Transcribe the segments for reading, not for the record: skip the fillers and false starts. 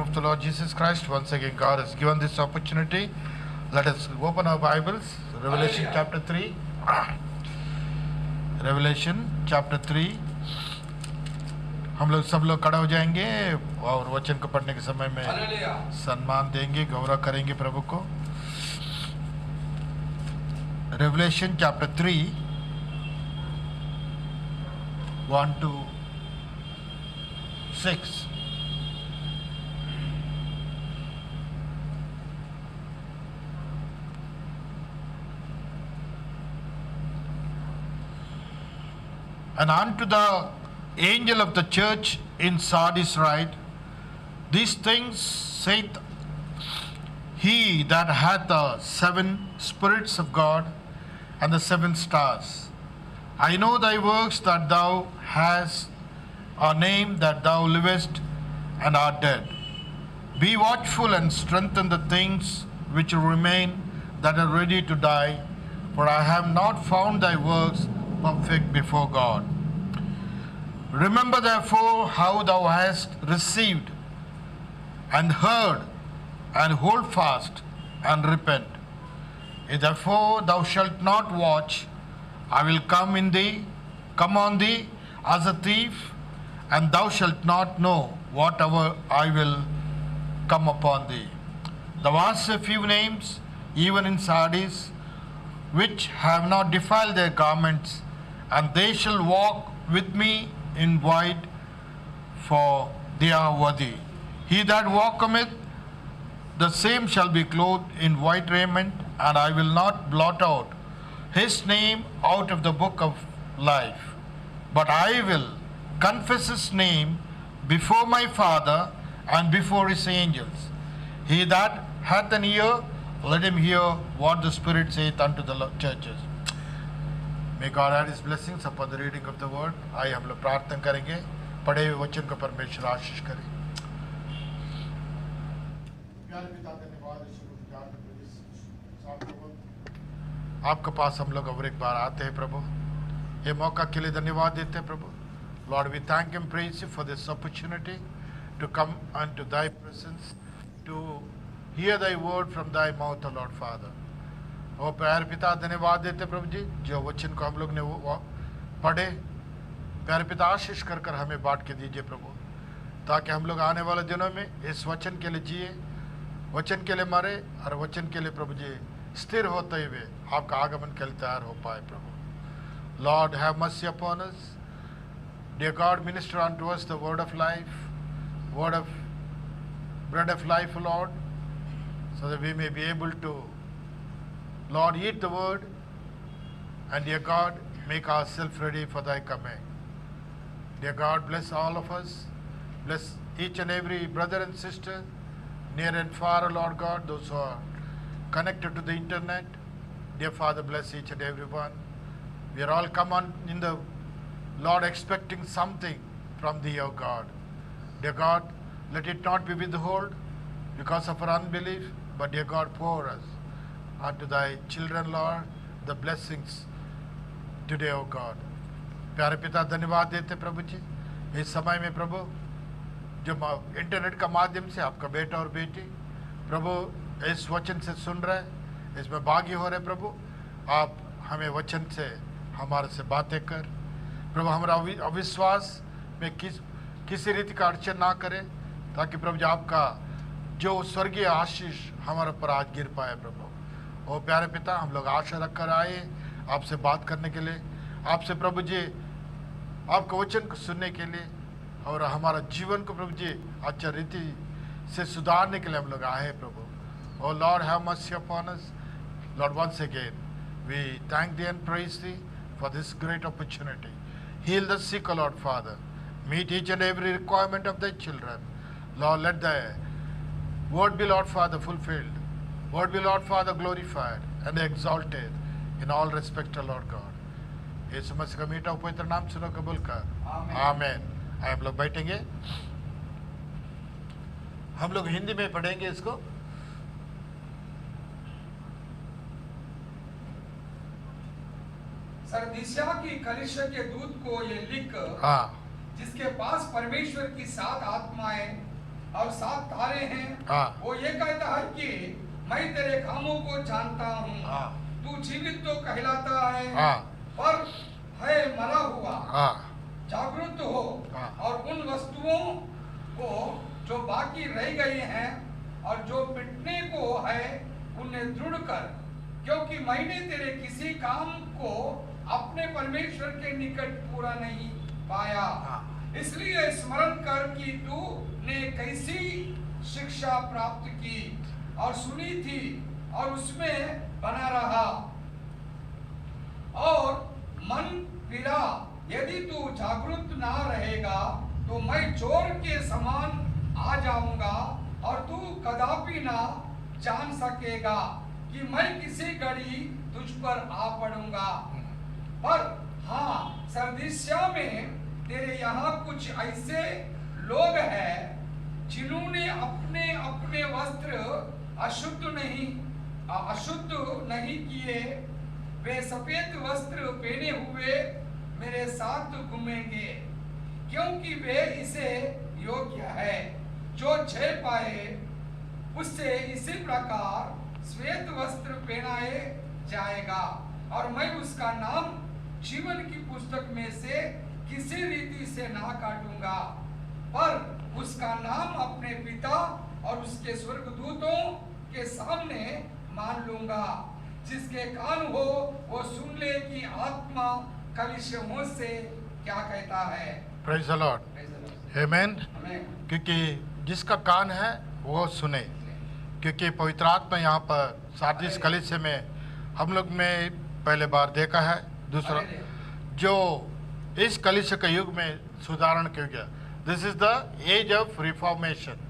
of the Lord Jesus Christ. Once again, God has given this opportunity. Let us open our Bibles. Revelation chapter 3. Revelation chapter 3. हम लोग सब लोग खड़ा हो जाएंगे और वचन को पढ़ने के समय में सम्मान देंगे, गौरव करेंगे प्रभु को. Revelation chapter 3, 1 to 6. And unto the angel of the church in Sardis write, these things saith he that hath the 7 spirits of God and the 7 stars. I know thy works, that thou hast a name, that thou livest and art dead. Be watchful and strengthen the things which remain that are ready to die, for I have not found thy works perfect before God. Remember therefore how thou hast received and heard, and hold fast and repent. If therefore thou shalt not watch, I will come on thee as a thief, and thou shalt not know whatever I will come upon thee. Thou hast a few names, even in Sardis, which have not defiled their garments, and they shall walk with me in white, for they are worthy. He that walketh, the same shall be clothed in white raiment, and I will not blot out his name out of the book of life, but I will confess his name before my Father and before his angels. He that hath an ear, let him hear what the Spirit saith unto the churches. May God add his blessings upon the reading of the word. आइए हम लोग प्रार्थना करेंगे. पढ़े हुए वचन को परमेश्वर आशीष करे. प्यारे पिता, धन्यवाद आपके पास हम लोग और एक बार आते हैं प्रभु. ये मौका के लिए धन्यवाद देते हैं प्रभु. Lord, we thank and praise you for this opportunity to come unto thy presence, to hear thy word from thy mouth, O Lord Father. ओ प्यारे पिता, धन्यवाद देते प्रभु जी, जो वचन को हम लोग ने वो पढ़े. प्यारे पिता, आशीष कर कर हमें बांट के दीजिए प्रभु, ताकि हम लोग आने वाले दिनों में इस वचन के लिए जिए, वचन के लिए मरे और वचन के लिए प्रभु जी स्थिर होते हुए आपका आगमन के लिए तैयार हो पाए प्रभु. Lord have mercy upon us. Dear God, minister unto us the word of life, bread of life, Lord, so that we may be able to, Lord, eat the word, and dear God, make ourselves ready for thy coming. Dear God, bless all of us. Bless each and every brother and sister, near and far, Lord God, those who are connected to the internet. Dear Father, bless each and every one. We are all come on in the Lord, expecting something from thee, O God. Dear God, let it not be withheld because of our unbelief, but dear God, pour us unto thy children, Lord, the blessings today, O God. प्यारे पिता, धन्यवाद देते प्रभु जी इस समय में प्रभु, जो internet का माध्यम से आपका बेटा और बेटी प्रभु इस वचन से सुन रहे, इसमें भागी हो रहे प्रभु. आप हमें वचन से हमारे से बातें कर प्रभु. हमारा अविश्वास में किसी रीति का अड़चन ना करे, ताकि प्रभु जी आपका जो स्वर्गीय आशीष हमारे पर आज गिर पाए प्रभु. ओ प्यारे पिता, हम लोग आशा रख कर आए आपसे बात करने के लिए, आपसे प्रभु जी आपके वचन को सुनने के लिए, और हमारा जीवन को प्रभु जी अच्छा रीति से सुधारने के लिए हम लोग आए प्रभु. O Lord have mercy upon us. Lord, once again we thank thee and praise thee for this great opportunity. Heal the sick, O Lord Father. Meet each and every requirement of thy children. Lord, let thy word be, Lord Father, fulfilled. Word be, Lord Father, glorified and exalted in all respect, O Lord God. यीशु मसीह का मीठा पवित्र नाम सुनो कबूल कर. आमीन. आइए हम लोग बैठेंगे. हम लोग हिंदी में पढ़ेंगे इसको. सरदीसिया की कलीसिया के दूत को ये लिख, हाँ, जिसके पास परमेश्वर की 7 आत्माएं और 7 तारे हैं। हाँ। वो ये कहता है कि मैं तेरे कामों को जानता हूँ। हाँ। तू जीवित तो कहलाता है, हाँ। पर है मरा हुआ। हाँ। जागरूक हो हाँ। और उन वस्तुओं को जो बाकी रह गई हैं और जो पिटने को है उन्हें दृढ़ कर, क्योंकि मैंने तेरे किसी काम को अपने परमेश्वर के निकट पूरा नहीं पाया। हाँ। इसलिए स्मरण कर कि तू ने कैसी शिक्षा प्राप्त की और सुनी थी और उसमें बना रहा और मन फिरा। यदि तू जागरूक ना रहेगा तो मैं चोर के समान आ जाऊंगा और तू कदापि ना जान सकेगा कि मैं किसी घड़ी तुझ पर आ पड़ूंगा। पर हाँ, सरदिस्या में तेरे यहाँ कुछ ऐसे लोग हैं जिन्होंने अपने अपने वस्त्र अशुद्ध नहीं किए। वे सफेद वस्त्र पहने हुए मेरे साथ घूमेंगे, क्योंकि वे इसे योग्य है। जो जय पाए उससे इसी प्रकार श्वेत वस्त्र पहनाए जाएगा और मैं उसका नाम जीवन की पुस्तक में से किसी रीति से ना काटूंगा, पर उसका नाम अपने पिता और उसके स्वर्गदूतों के सामने मान लूंगा। जिसके कान हो वो सुन ले कि आत्मा कलीसियों से क्या कहता है। प्रेज द लॉर्ड, आमेन। क्योंकि जिसका कान है वो सुने, क्योंकि पवित्र आत्मा यहाँ पर सार्दिस कलीसिया में हम लोग ने पहले बार देखा है। दूसरा, जो इस कलीसिया के युग में सुधारण किया गया, this is the age of reformation.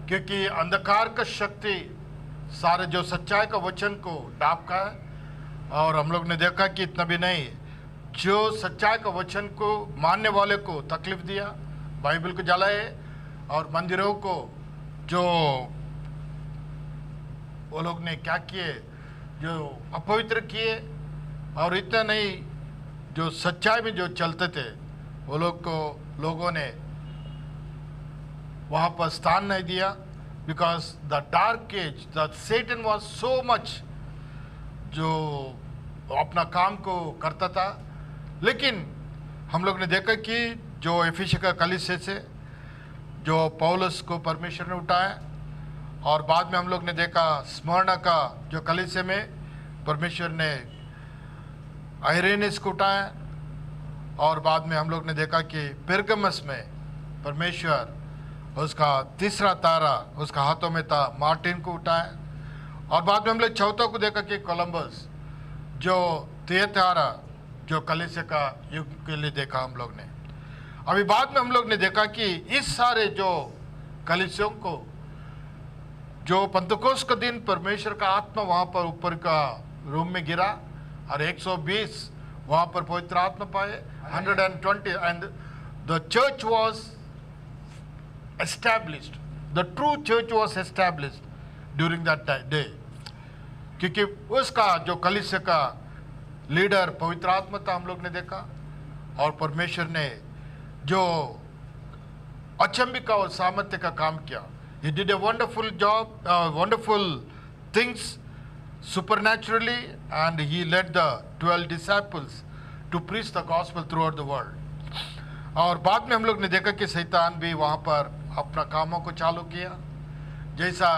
क्योंकि अंधकार का शक्ति सारे जो सच्चाई का वचन को डापका है, और हम लोग ने देखा कि इतना भी नहीं, जो सच्चाई का वचन को मानने वाले को तकलीफ दिया, बाइबल को जलाए और मंदिरों को जो वो लोग ने क्या किए, जो अपवित्र किए, और इतना नहीं, जो सच्चाई में जो चलते थे वो लोगों ने वहाँ पर स्थान नहीं दिया। Because the dark age, the Satan was so much, जो अपना काम को करता था। लेकिन हम लोग ने देखा कि जो एफिसी का कलीसिया से जो पौलुस को परमेश्वर ने उठाया, और बाद में हम लोग ने देखा स्मरणा का जो कलीसिया में परमेश्वर ने आइरेनिस को उठाया, और बाद में हम लोग ने देखा कि पेरगमस में परमेश्वर उसका तीसरा तारा उसका हाथों में था, मार्टिन को उठाया, और बाद में हम लोग चौथा को देखा कि कोलंबस जो थिएटारा जो कलीसिया का युग के लिए देखा हम लोग ने। अभी बाद में हम लोग ने देखा कि इस सारे जो कलीसियों को जो पंतकोस्त का दिन परमेश्वर का आत्मा वहाँ पर ऊपर का रूम में गिरा, और 120 वहाँ पर पवित्र आत्मा पाए, 120, and the church was established, the true church was established during that day। क्योंकि उसका जो कलीसिया का लीडर पवित्र आत्मा था हम लोग ने देखा, और परमेश्वर ने जो अचंभिका और सामर्थ्य का काम किया। He did a wonderful job, wonderful things supernaturally, and he led the 12 disciples to preach the gospel throughout the world। और बाद में हम लोग ने देखा कि शैतान भी वहाँ पर अपना कामों को चालू किया। जैसा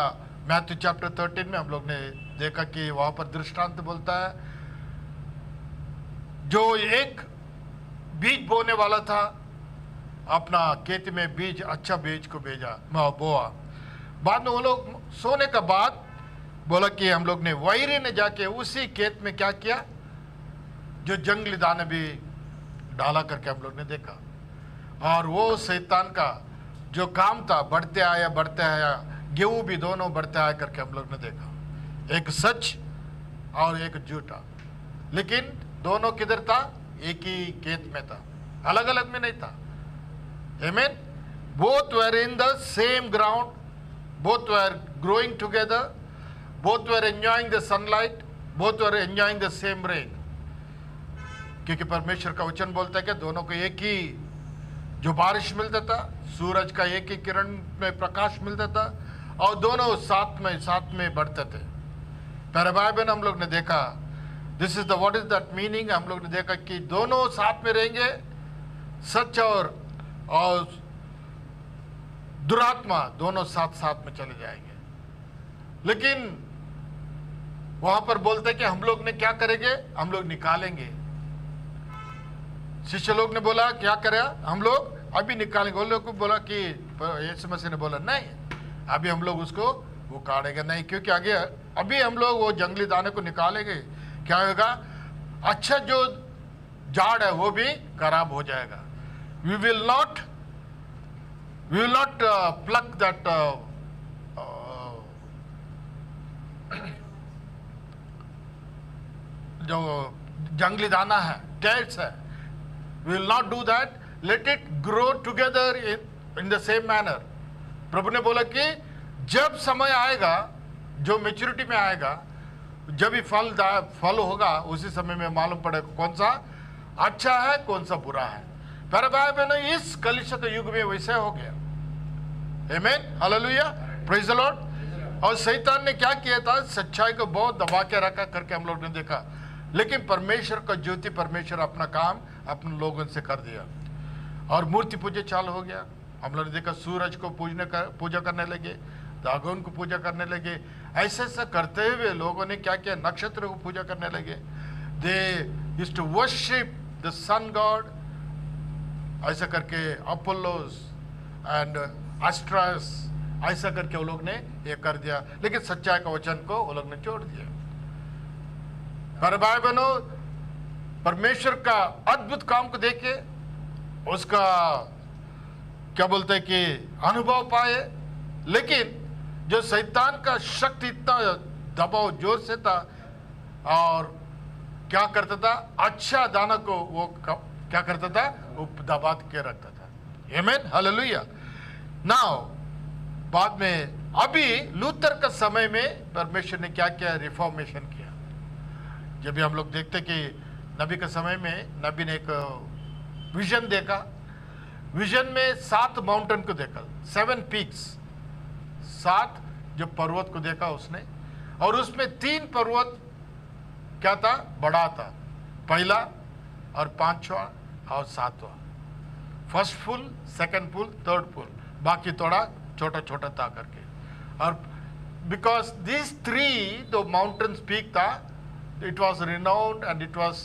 मैथ्यू चैप्टर 13 में हम लोग ने देखा कि वहाँ पर दृष्टांत बोलता है, जो एक बीज बोने वाला था, अपना खेती में बीज, अच्छा बीज को बोआ। बाद में वो लोग सोने का बाद बोला कि हम लोग ने वैरी ने जाके उसी खेत में क्या किया, जो जंगली दाने भी डाला करके हम लोग ने देखा। और वो शैतान का जो काम था, बढ़ते आया, गेहूं भी दोनों बढ़ते आया करके हम लोग ने देखा, एक सच और एक झूठा। लेकिन दोनों किधर था? एक ही खेत में था, अलग अलग में नहीं था। आमीन। Both were in the same ground, both were growing together, both were enjoying the sunlight, both were enjoying the same rain. क्योंकि परमेश्वर का वचन बोलता है कि दोनों को एक ही जो बारिश मिलता था, सूरज का एक ही किरण में प्रकाश मिलता था और दोनों साथ में बढ़ते थे। प्यारे भाई बहन, हम लोग ने देखा this is the what is that meaning. हम लोग ने देखा कि दोनों साथ में रहेंगे, सच और दुरात्मा दोनों साथ में चले जाएंगे। लेकिन वहां पर बोलते कि हम लोग ने क्या करेंगे, हम लोग निकालेंगे। शिष्य लोग ने बोला क्या करे, हम लोग अभी निकालेंगे। वो लोग को बोला कि यीशु मसीह ने बोला नहीं, अभी हम लोग उसको वो काटेंगे नहीं, क्योंकि आगे अभी हम लोग वो जंगली दाने को निकालेंगे, क्या होगा, अच्छा जो झाड़ है वो भी खराब हो जाएगा। We will not pluck that जो जंगली दाना है, टेल्स है, we will not do that, let it grow together in the same manner. प्रभु ने बोला कि जब समय आएगा, जो मेच्योरिटी में आएगा, जब भी फल होगा, उसी समय में मालूम पड़ेगा कौन सा अच्छा है कौन सा बुरा है। प्यारे भाई बहनों, इस कलीसिया के युग में वैसे हो गया। आमीन, हालेलुया, प्रेज द लॉर्ड। और शैतान ने क्या किया था, सच्चाई को बहुत दबा के रखा करके हम लोग ने देखा, लेकिन परमेश्वर का ज्योति, परमेश्वर अपना काम अपने लोगों से कर दिया और मूर्ति पूजा चालू हो गया। हम लोग ने देखा सूरज को पूजा करने लगे, दागोन को पूजा करने लगे। ऐसा करते हुए लोगों ने क्या किया, नक्षत्र को पूजा करने लगे। They used to worship the sun god, ऐसा करके अपोलोस एंड एस्ट्रस, ऐसा करके वो लोग ने ये कर दिया। लेकिन सच्चाई का वचन को वो लोग ने छोड़ दिया। पर भाई बहनों, परमेश्वर का अद्भुत काम को देखे, उसका क्या बोलते हैं कि अनुभव पाए, लेकिन जो शैतान का शक्ति इतना दबाव जोर से था और क्या करता था, अच्छा दाना को वो क्या करता था, वो दबा के रखता था। आमीन, हालेलुया। नाउ बाद में अभी लूथर का समय में परमेश्वर ने क्या किया, रिफॉर्मेशन किया। जब भी हम लोग देखते कि नबी के समय में नबी ने एक विजन देखा, विजन में 7 माउंटेन को देखा, 7 पीक्स, 7 जो पर्वत को देखा उसने, और उसमें 3 पर्वत क्या था, बड़ा था, पहला और 5वां और 7वां, फर्स्ट पुल, सेकंड पुल, थर्ड पुल, बाकी थोड़ा छोटा छोटा था करके। और बिकॉज दिस 3 दो माउंटेन्स पीक था, it was renowned and it was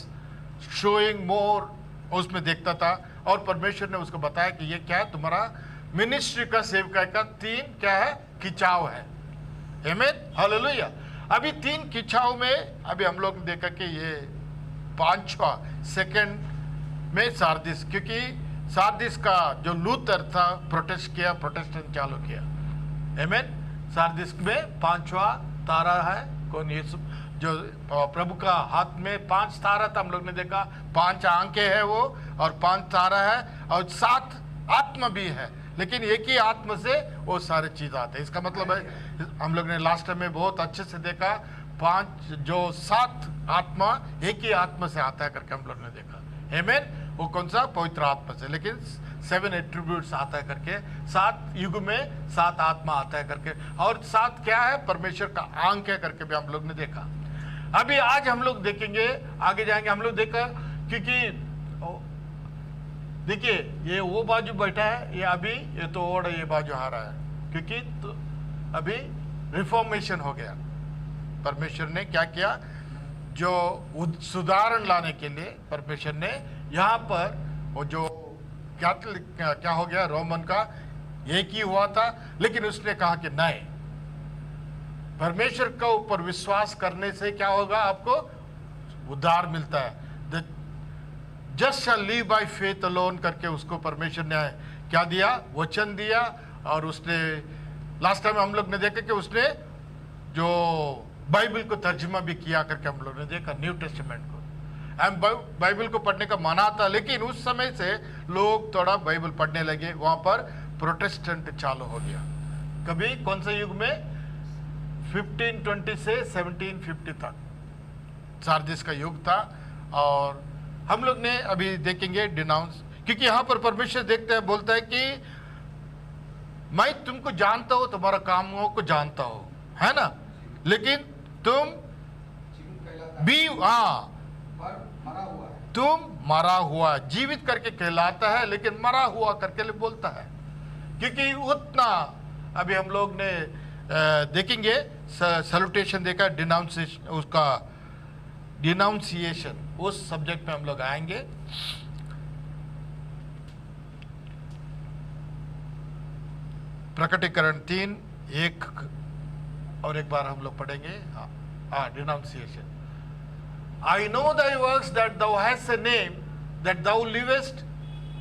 showing more, उसमें देखता था। और परमेश्वर ने उसको बताया कि ये क्या है, तुम्हारा मिनिस्ट्री का, सेवकाई का 3 क्या है, खिंचाव है। आमीन, हालेलुया। अभी 3 खिंचाव में अभी हम लोग ने देखा कि ये 5वां सेकंड में सार्दिस, क्योंकि सार्दिस का जो लूथर था प्रोटेस्ट किया, प्रोटेस्टेंट चालू किया। आमीन, सार्दिस में 5वां तारा है, कौन, यीशु, जो प्रभु का हाथ में 5 तारा था, हम लोग ने देखा 5 आंखें है वो, और 5 तारा है, और 7 आत्मा भी है, लेकिन एक ही आत्मा से वो सारे चीज आते हैं। इसका मतलब है, हम लोग ने लास्ट टाइम में बहुत अच्छे से देखा, 7 आत्मा एक ही आत्मा से आता है करके हम लोग ने देखा। आमीन, वो कौन सा, पवित्र आत्मा से, लेकिन 7 एट्रीब्यूट्स आता है करके, 7 युग में 7 आत्मा आता है करके, और 7 क्या है, परमेश्वर का आंक है करके भी हम लोग ने देखा। अभी आज हम लोग देखेंगे, आगे जाएंगे, हम लोग देखा, क्योंकि देखिए ये वो बाजू बैठा है, ये अभी ये तो और ये बाजू आ रहा है, क्योंकि तो अभी रिफॉर्मेशन हो गया। परमेश्वर ने क्या किया, जो सुधारण लाने के लिए परमेश्वर ने यहाँ पर वो जो क्या हो गया, रोमन का एक ही हुआ था, लेकिन उसने कहा कि नहीं, परमेश्वर का ऊपर विश्वास करने से क्या होगा, आपको उद्धार मिलता है। The just shall live by faith alone करके उसको परमेश्वर ने क्या दिया, वचन दिया। और उसने लास्ट टाइम हम लोग ने देखा कि उसने जो बाइबल को तर्जुमा भी किया करके हम लोग ने देखा, न्यू टेस्टामेंट को। हम बाइबल को पढ़ने का मना था, लेकिन उस समय से लोग थोड़ा बाइबल पढ़ने लगे, वहां पर प्रोटेस्टेंट चालू हो गया। कभी कौन सा युग में, 1520 से 1750 तक सार्दिस का युग था। और हम लोग ने अभी देखेंगे डिनाउंस, क्योंकि यहाँ पर परमेश्वर देखते हैं, बोलता है कि मैं तुमको जानता हूं, तुम्हारा कामों को जानता हूं, है ना, लेकिन तुम जीवित कहलाता भी पर मरा हुआ है। तुम मरा हुआ, जीवित करके कहलाता है लेकिन मरा हुआ करके बोलता है, क्योंकि उतना अभी हम लोग ने देखेंगे सैल्यूटेशन देखा, डिनाउंसिएशन, उसका डिनाउंसिएशन, उस सब्जेक्ट में हम लोग आएंगे। प्रकटीकरण 3:1 और एक बार हम लोग पढ़ेंगे। डिनाउंसिएशन। I know thy works that thou hast a name, that thou livest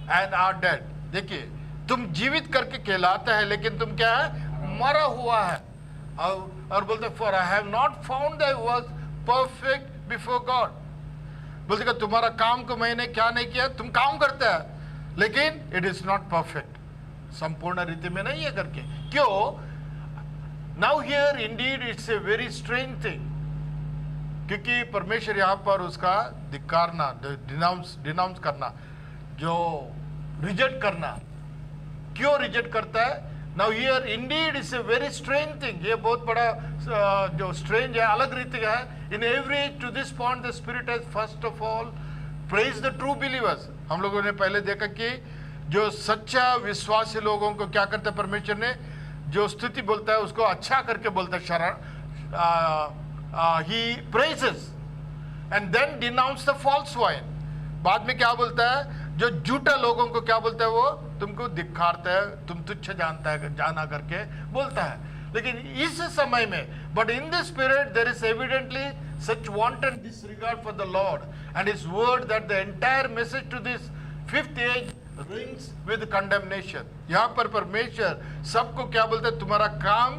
and art dead. देखिए, तुम जीवित करके कहलाता है लेकिन तुम क्या है, मरा हुआ है। और बोलते for I have not found thy works perfect before God. बोलते कि तुम्हारा काम को मैंने क्या नहीं किया, तुम काम करते हैं लेकिन it is not perfect, संपूर्ण रीति में नहीं है करके। क्यों? Now here indeed it's a very strange thing, क्योंकि परमेश्वर यहाँ पर उसका धिक्कारना, डिनाउंस करना, जो रिजेक्ट करना, क्यों रिजेक्ट करता है? Now here indeed is a very strange thing. ये बहुत बड़ा जो strange है, अलग रीति का है। In every age to this point the Spirit has first of all praised the true believers. हम लोगों ने पहले देखा कि जो सच्चा विश्वासी लोगों को क्या करता है, परमेश्वर ने जो स्तुति बोलता है उसको अच्छा करके बोलता है, शरण he praises and then denounce the false wine. बाद में क्या बोलता है, जो झूठा लोगों को क्या बोलता है, वो तुमको धिक्कारता है, तुम तुच्छ जानता है, जाना करके बोलता है। लेकिन इस समय में, but in this spirit there is evidently such wanton disregard for the Lord and His word that the entire message to this fifth age rings with condemnation. यहाँ पर परमेश्वर सबको क्या बोलता है, तुम्हारा काम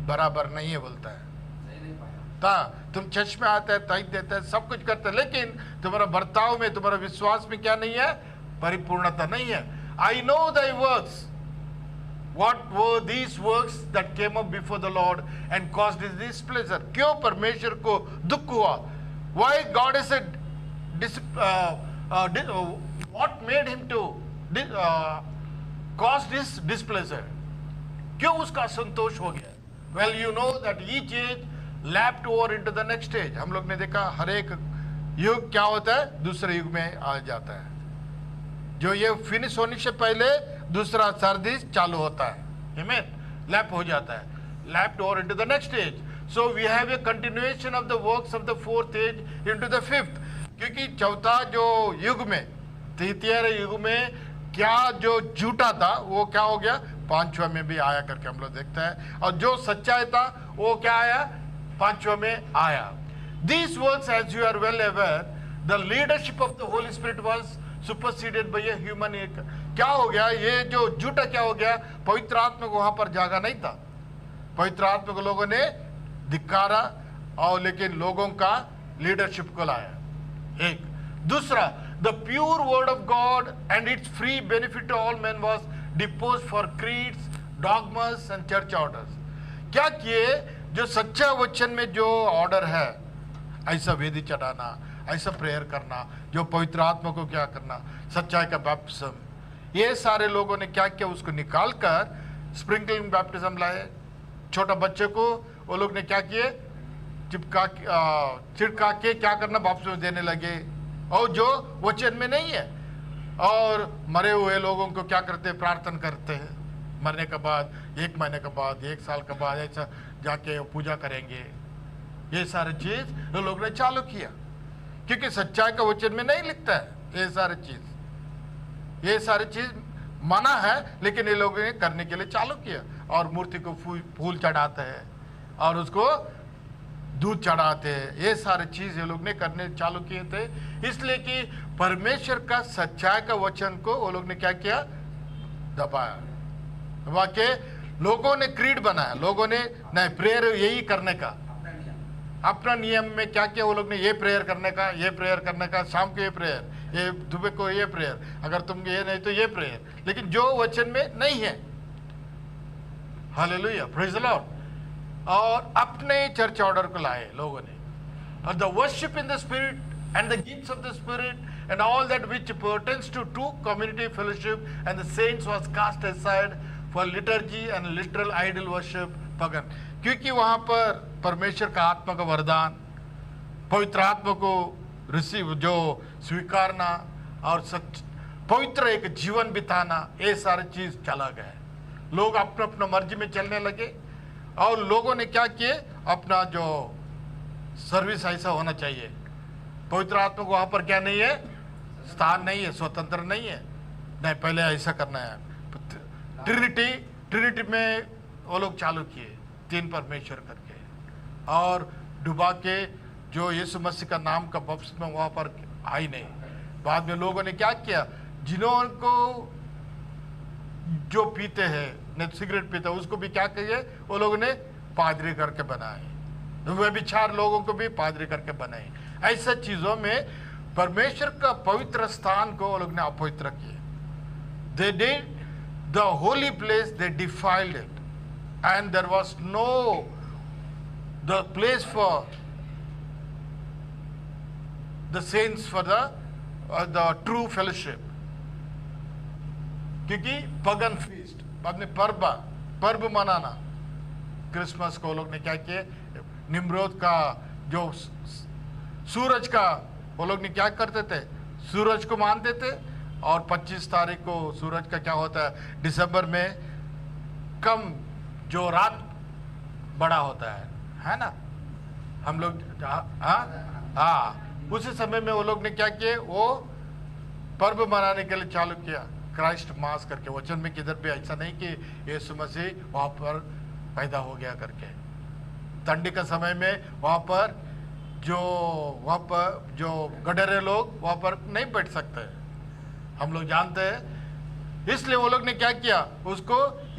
बराबर नहीं है बोलता है। तुम चर्च में आता है, ताइद देता है, सब कुछ करता है, लेकिन तुम्हारा बर्ताव में, तुम्हारा विश्वास में क्या नहीं है, परिपूर्णता नहीं है। I know thy works. What were these works that came up before the Lord and caused his displeasure? क्यों परमेश्वर को दुख हुआ? Why God is what made him to cause this displeasure? क्यों उसका संतोष हो गया? Well, you know that each age lapped over into the next stage. हम लोग ने देखा हर एक युग क्या होता है, दूसरे युग में आ जाता है। जो ये फिनिश होने से पहले दूसरा सर्दिश चालू होता है, आमीन, लैप हो जाता है, lapped over into the next stage. So we have a continuation of the works of the fourth age into the fifth, क्योंकि चौथा जो युग में, तृतीय युग में क्या जो झूठा था वो क्या हो गया, पांचवा में भी आया करके हम लोग देखते हैं, और जो सच्चाई था वो क्या आया, पांचवा में आया। These works, as you are well aware, the leadership of the Holy Spirit was superseded by a human. क्या हो गया, ये जो झूठा क्या हो गया, पवित्र आत्मा को वहां पर जागा नहीं था, पवित्र आत्मा को लोगों ने धिक्कारा और लेकिन लोगों का लीडरशिप को लाया। एक दूसरा, the pure word of God and its free benefit to all men was deposed for creeds, dogmas and church orders. क्या किए, जो सच्चा वचन में जो ऑर्डर है, ऐसा वेदी चढ़ाना, ऐसा प्रेयर करना, जो पवित्र आत्मा को क्या करना, सच्चाई का बैप्टिज्म, ये सारे लोगों ने क्या किया, उसको निकाल कर स्प्रिंकलिंग बैप्टिज्म लाए। छोटा बच्चे को वो लोग ने क्या किए, छिड़का के क्या करना, बैप्टिज्म देने लगे, और जो वचन में नहीं है। और मरे हुए लोगों को क्या करते, प्रार्थना करते हैं, मरने के बाद, 1 महीने के बाद, 1 साल के बाद ऐसा जाके पूजा करेंगे। ये सारी चीज वो लोग ने चालू किया, क्योंकि सच्चाई का वचन में नहीं लिखता है ये सारी चीज मना है, लेकिन ये लोगों ने करने के लिए चालू किया। और मूर्ति को फूल चढ़ाते हैं और उसको दूध चढ़ाते हैं, ये सारे चीज ये लोग ने करने चालू किए थे, इसलिए कि परमेश्वर का सच्चाई का वचन को वो लोग ने क्या किया, दबाया। वाकई लोगों ने क्रीड बनाया, लोगों ने नहीं, प्रेयर यही करने का, अपना नियम में क्या किया, वो लोग ने ये प्रेयर करने का, ये प्रेयर करने का, शाम को ये प्रेयर, ये सुबह को ये प्रेयर, अगर तुम ये नहीं तो ये प्रेयर, लेकिन जो वचन में नहीं है। Hallelujah, praise the lord. और अपने चर्च ऑर्डर को लाए लोगों ने, और the worship in the spirit and the gifts of the spirit and all that which pertains to true community fellowship and the saints was cast aside, for liturgy and literal idol worship pagan, क्योंकि वहां पर परमेश्वर का आत्मा का वरदान, पवित्र आत्मा को रिसीव जो स्वीकारना और सच पवित्र एक जीवन बिताना, ये सारी चीज चला गया। लोग अपना अपना मर्जी में चलने लगे और लोगों ने क्या किए, अपना जो सर्विस ऐसा होना चाहिए। पवित्र आत्मा को वहां पर क्या नहीं है, स्थान नहीं है, स्वतंत्र नहीं है, नहीं पहले ऐसा करना है। ट्रिनिटी में वो लोग चालू किए, 3 परमेश्वर करके, और डुबा के जो यीशु मसीह का नाम का बपतिस्मा वहां पर आई नहीं। बाद में लोगों ने क्या किया, जिन्होंने जो पीते हैं, नहीं सिगरेट पीते हैं, उसको भी क्या किए, वो लोगों ने पादरी करके बनाए, वे भी 4 लोगों को भी पादरी करके बनाए। ऐसा चीजों में परमेश्वर का पवित्र स्थान को वो लोग ने अपवित्र किए। They did the holy place, they defiled it, and there was no the place for the saints for the true fellowship. क्योंकि पगन फीस्ट, बाद में पर्व मनाना, क्रिसमस को लोग ने क्या किए, निम्रोद का जो सूरज का, वो लोग ने क्या करते थे, सूरज को मानते थे। और 25 तारीख को सूरज का क्या होता है, दिसंबर में कम जो रात बड़ा होता है ना, हम लोग उसी समय में वो लोग ने क्या किए, वो पर्व मनाने के लिए चालू किया, क्राइस्ट मास करके। वचन में किधर भी ऐसा नहीं कि यीशु मसीह वहां पर पैदा हो गया करके। ठंडी का समय में वहां पर जो गडरे लोग वहां पर नहीं बैठ सकते, हम लोग जानते हैं। इसलिए वो लोग ने क्या किया, उसको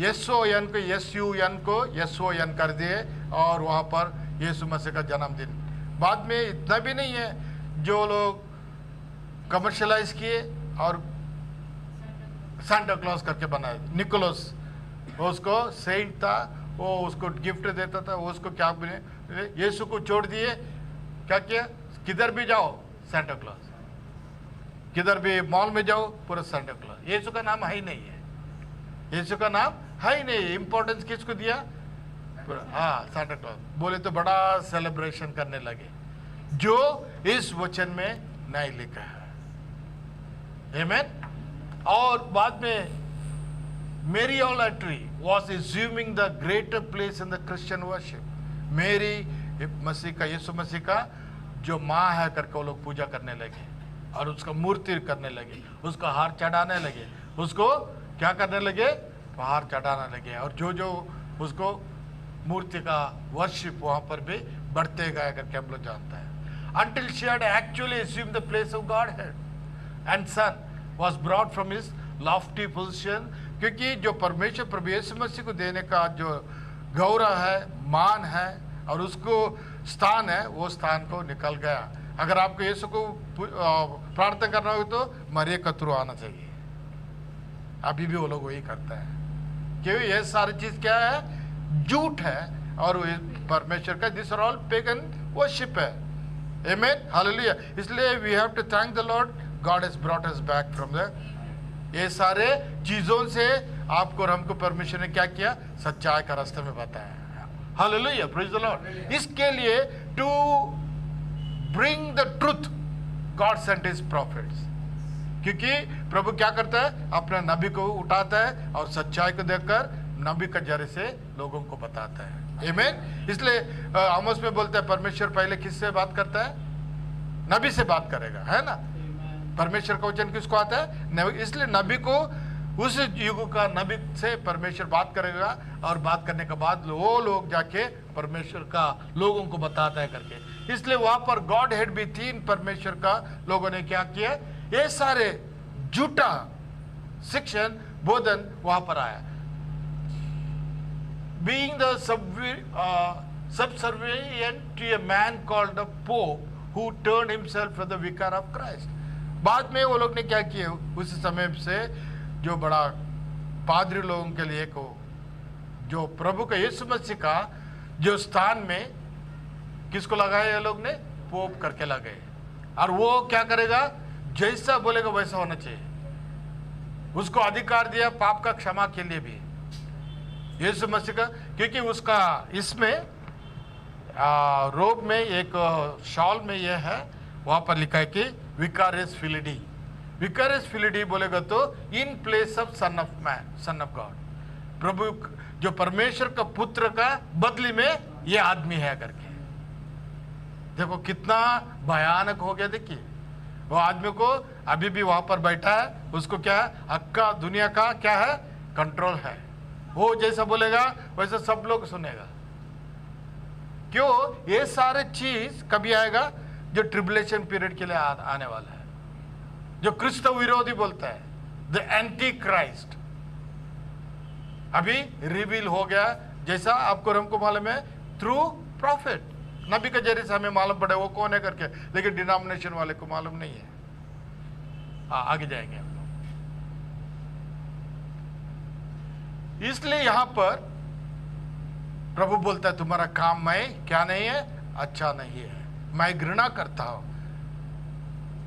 SON को SON कर दिए, और वहां पर यीशु मसीह का जन्मदिन। बाद में इतना भी नहीं है, जो लोग कमर्शलाइज किए और सांता क्लॉज करके बनाए। निकोलस उसको सेंट था, वो उसको गिफ्ट देता था, वो उसको क्या बने, यीशु को छोड़ दिए, क्या किया, किधर भी जाओ सांता क्लॉज, किधर भी मॉल में जाओ पूरा सांता क्लॉज। यीशु का नाम है ही नहीं है, यीशु का नाम है ही नहीं। इंपॉर्टेंस किसको दिया, सांता क्लॉज बोले तो बड़ा सेलिब्रेशन करने लगे, जो इस वचन में नहीं लिखा है। आमीन। और बाद में मेरी altar was assuming the greater place in the Christian worship. मेरी मसीह का, यीशु मसीह का जो माँ है करके वो लोग पूजा करने लगे, और उसका मूर्ति करने लगे, उसको हार चढ़ाने लगे, उसको क्या करने लगे, हार चढ़ाने लगे, और जो उसको मूर्ति का वर्शिप वहां पर भी बढ़ते गए करके हम लोग जानते हैं। Until she had actually assumed the place of Godhead, and Son was brought from his lofty position, क्योंकि जो परमेश्वर प्रभु यीशु मसीह को देने का जो गौरव है, मान है, और उसको स्थान है, वो स्थान को निकल गया। अगर आपको यीशु को प्रार्थना करना हो तो मरिया का थ्रू आना चाहिए। अभी भी वो लोग वही करते हैं, क्योंकि ये सारी चीज क्या है, झूठ है, और परमेश्वर का this are all pagan worship है। आमीन, हालेलुया। इसलिए we have to thank the Lord, God has brought us back from the, ये सारे चीजों से आपको और हमको परमेश्वर ने क्या किया, सच्चाई का रास्ते में बताया। हालेलुया, प्रेज द लॉर्ड। इसके लिए to bring the truth God sent his prophets, क्योंकि प्रभु क्या करता है, अपने नबी को उठाता है और सच्चाई को देखकर नबी के जरिए से लोगों को बताता है। आमीन। इसलिए आमोस में बोलते हैं, परमेश्वर पहले किससे बात करता है, नबी से बात करेगा, है ना। परमेश्वर का वचन किसको आता है, इसलिए नबी को, उस युग का नबी से परमेश्वर बात करेगा, और बात करने के बाद वो लोग जाके परमेश्वर का लोगों को बताता है करके। इसलिए वहां पर गॉड हेड भी 3 परमेश्वर का लोगों ने क्या किया, ये सारे झूठा शिक्षण बोधन वहां पर आया। Being the subservient to a man called the Pope, who turned himself for the vicar of Christ. बाद में वो लोग ने क्या किया, उस समय से जो बड़ा पादरी लोगों के लिए को, जो प्रभु का यीशु मसीह का जो स्थान में किसको लगाया, ये लोग ने पोप करके लगाए, और वो क्या करेगा, जैसा बोलेगा वैसा होना चाहिए। उसको अधिकार दिया पाप का क्षमा के लिए भी, यीशु मसीह का, क्योंकि उसका इसमें रोब में एक शॉल में यह है, वहां पर लिखा है कि विकारियस फिलिडी। विकारियस फिलिडी बोलेगा तो in place of son of man, son of God, प्रभु जो परमेश्वर का पुत्र का बदली में ये आदमी है करके। देखो कितना भयानक हो गया। देखिए वो आदमी को अभी भी वहां पर बैठा है, उसको क्या है, अक्का दुनिया का क्या है, कंट्रोल है। वो जैसा बोलेगा वैसा सब लोग सुनेगा। क्यों? ये सारे चीज कभी आएगा? जो ट्रिबुलेशन पीरियड के लिए आने वाला है, जो क्रिस्त विरोधी बोलता है, द एंटी क्राइस्ट अभी रिवील हो गया। जैसा आपको हमको मालूम है थ्रू प्रॉफिट, नबी के जरिए से हमें मालूम पड़े वो कौन है करके, लेकिन डिनोमिनेशन वाले को मालूम नहीं है। आगे जाएंगे हम लोग। इसलिए यहां पर प्रभु बोलता है तुम्हारा काम मैं क्या नहीं है, अच्छा नहीं है, मैं घृणा करता हूं।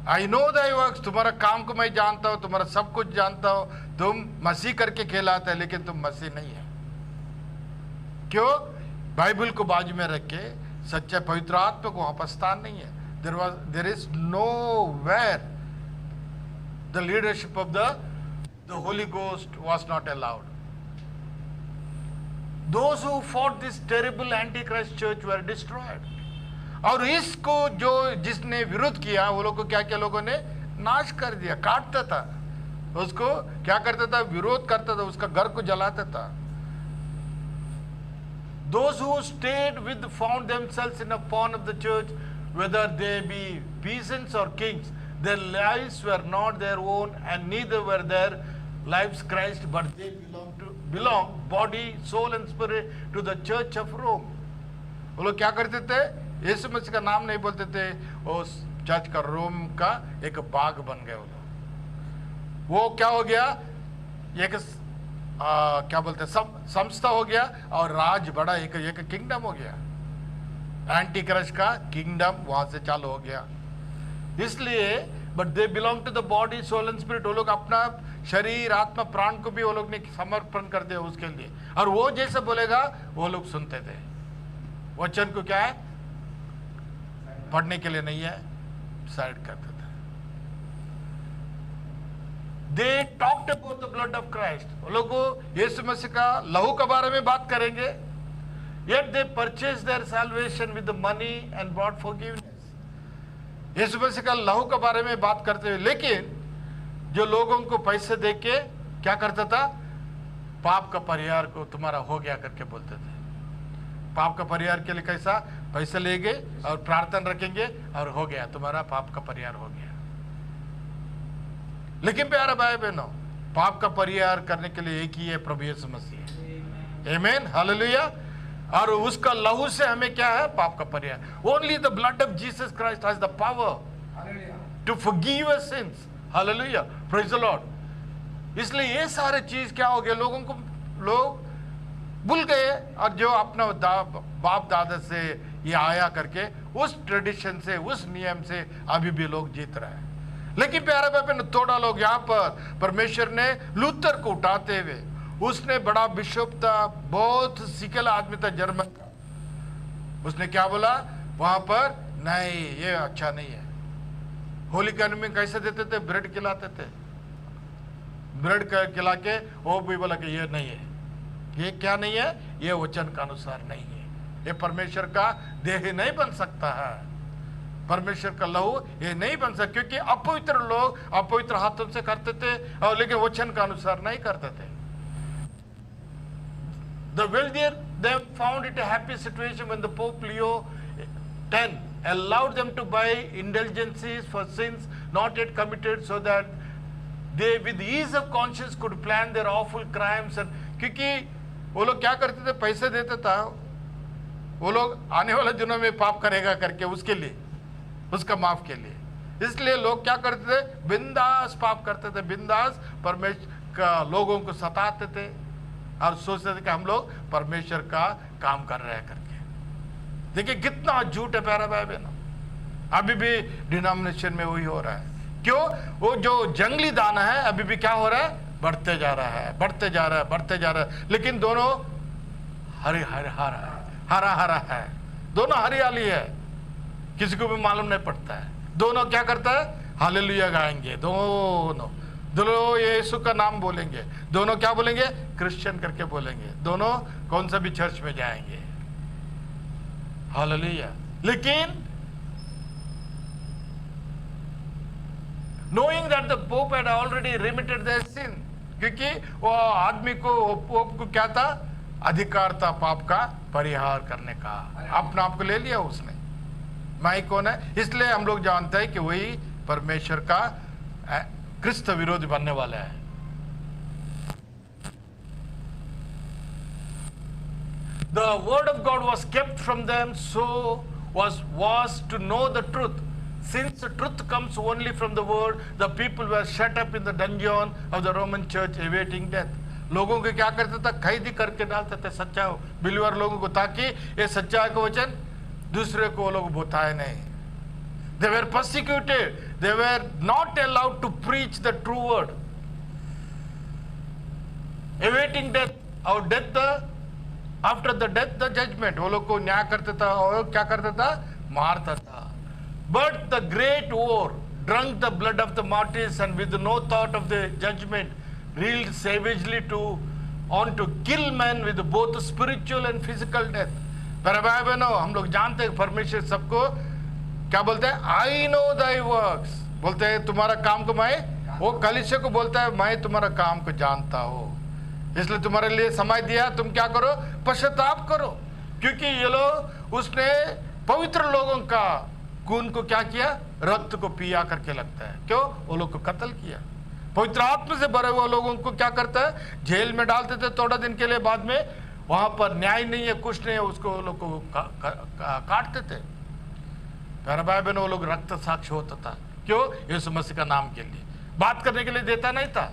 आई नो दाई वर्क्स, तुम्हारा काम को मैं जानता हूं, तुम्हारा सब कुछ जानता हूं। तुम मसीह करके कहलाते हैं लेकिन तुम मसीह नहीं है। क्यों? बाइबल को बाजू में रख के सच्चे पवित्र आत्मा को वहां पर स्थान नहीं है। There is no where the leadership of the Holi Ghost was not allowed. Those who fought this terrible antichrist church were destroyed. और इसको जो जिसने विरोध किया वो लोग को क्या क्या लोगों ने नाश कर दिया, काटता था उसको, क्या करता था, विरोध करता था, उसका घर को जलाता था। Those who stayed with found themselves in a pawn of the church, whether they be peasants or kings, their lives were not their own and neither were their lives Christ, but they belong body, soul and spirit to the church of Rome. वो लोग क्या करते थे? यीशु मसीह का नाम नहीं बोलते थे, उस चर्च का रोम का एक बाग बन गए वो लोग। वो क्या हो गया, एक क्या बोलते हैं, सब संस्था हो गया और राज बड़ा एक किंगडम हो गया। एंटी क्राइस्ट का किंगडम वहां से चालू हो गया। इसलिए but they belong to the body, soul and spirit. वो लोग अपना शरीर, आत्मा, प्राण को भी वो लोग ने समर्पण कर दिया उसके लिए, और वो जैसे बोलेगा वो लोग सुनते थे। वचन को क्या है, पढ़ने के लिए नहीं है, साइड करते थे। They talked about the blood of Christ. वो लोग यीशु मसीह का लहू के बारे में बात करेंगे। Yet they purchase their salvation with money and bought forgiveness. यीशु मसीह का लहू के बारे में बात करते हुए, लेकिन जो लोगों को पैसे दे के क्या करता था, पाप का परिहार को तुम्हारा हो गया करके बोलते थे। पाप का परिहार के लिए कैसा, पैसे लेंगे और प्रार्थना रखेंगे और हो गया, तुम्हारा पाप का परिहार हो गया। लेकिन प्यारा भाई बहनों, पाप का परिहार करने के लिए एक ही है, प्रभु यीशु मसीह। आमीन, हालेलुया। और उसका लहू से हमें क्या है, पाप का परिहार। Only the blood of Jesus Christ has the power to forgive us sins. Hallelujah, praise the Lord. इसलिए ये सारे चीज क्या हो गए, लोगों को लोग भूल गए, और जो अपना बाप दादा से ये आया करके उस ट्रेडिशन से, उस नियम से अभी भी लोग जीत रहे हैं। लेकिन प्यारे बाबा, थोड़ा लोग यहाँ पर परमेश्वर ने लूथर को उठाते हुए, उसने बड़ा बिशप था, बहुत सिकल आदमी था जर्मन का, उसने क्या बोला वहां पर, नहीं ये अच्छा नहीं है। होली के में कैसे देते थे, ब्रेड खिलाते थे, ब्रेड खिला के वो भी बोला कि ये नहीं है, ये क्या नहीं है, ये वचन का अनुसार नहीं है, ये परमेश्वर का देह नहीं बन सकता है, परमेश्वर का लहू ये नहीं बन सकता, क्योंकि अपवित्र लोग अपवित्र हाथों से करते थे और लेकिन वचन का अनुसार नहीं करते थे। The wealthier they found it a happy situation when the Pope Leo X allowed them to buy indulgences for sins not yet committed, so that they with ease of conscience could plan their awful crimes। and क्योंकि वो लोग क्या करते थे, पैसे देते था, वो लोग आने वाले दिनों में पाप करेगा करके उसके लिए, उसका माफ के लिए, इसलिए लोग क्या करते थे, बिंदास पाप करते थे, बिंदास परमेश्वर का लोगों को सताते थे और सोचते थे कि हम लोग परमेश्वर का काम कर रहे हैं करके। देखिए कितना झूठ है प्यारा भाई बहनों, अभी भी डिनोमिनेशन में वही हो रहा है। क्यों? वो जो जंगली दाना है अभी भी क्या हो रहा है, बढ़ते जा रहा है, बढ़ते जा रहा है, बढ़ते जा रहा है, लेकिन दोनों हरे हरे हरा है, हरा हरा है, दोनों हरियाली है, किसी को भी मालूम नहीं पड़ता है। दोनों क्या करता है, हालेलुया गाएंगे, दोनों दोनों यीशु का नाम बोलेंगे, दोनों क्या बोलेंगे, क्रिश्चियन करके बोलेंगे, दोनों कौन सा भी चर्च में जाएंगे, हालेलुया। लेकिन knowing that the Pope had already remitted their sin, क्योंकि वो आदमी को, पोप को क्या था, अधिकार था पाप का परिहार करने का, अपने आप को ले लिया उसने, मैं कौन है। इसलिए हम लोग जानते हैं कि वही परमेश्वर का क्रिस्त विरोधी बनने वाला है। The word of God was kept from them, so was to know the truth. Since the truth comes only from the word, the people were shut up in the dungeon of the Roman church awaiting death. लोगों को क्या करता था, कैदी करके डालते थे सच्चा बिलीवर लोगों को, ताकि ये सच्चाई का वचन दूसरे को वो लोग बताए नहीं। They were persecuted. They were not allowed to preach the true word. Awaiting death, और death, after the death the judgment, वो लोग को न्याय करता था और क्या करता था, मारता था। But the great war drunk the blood of the martyrs, and with no thought of the judgment reeled savagely on to kill men with both spiritual and physical death. पर भाई बहनों, हम लोग जानते हैं परमेश्वर सबको क्या बोलते हैं, I know thy works, बोलते हैं तुम्हारा काम को मैं, वो कलीसिया को बोलता है मैं तुम्हारा काम को जानता हूँ, इसलिए तुम्हारे लिए समय दिया, तुम क्या करो, पश्चाताप करो। क्योंकि ये लोग, उसने पवित्र लोगों का खून को क्या किया, रक्त को पिया करके लगता है, क्यों, वो लोग को कत्ल किया। पवित्र आत्मा से भरे हुए लोगों को क्या करता है, जेल में डालते थे थोड़ा दिन के लिए, बाद में वहां पर न्याय नहीं है, कुछ नहीं है, उसको लोग को काटते थे। प्यारे भाई बहनों, वो लोग रक्त साक्ष्य होता था, क्यों, यीशु मसीह का नाम के लिए, बात करने के लिए देता नहीं था।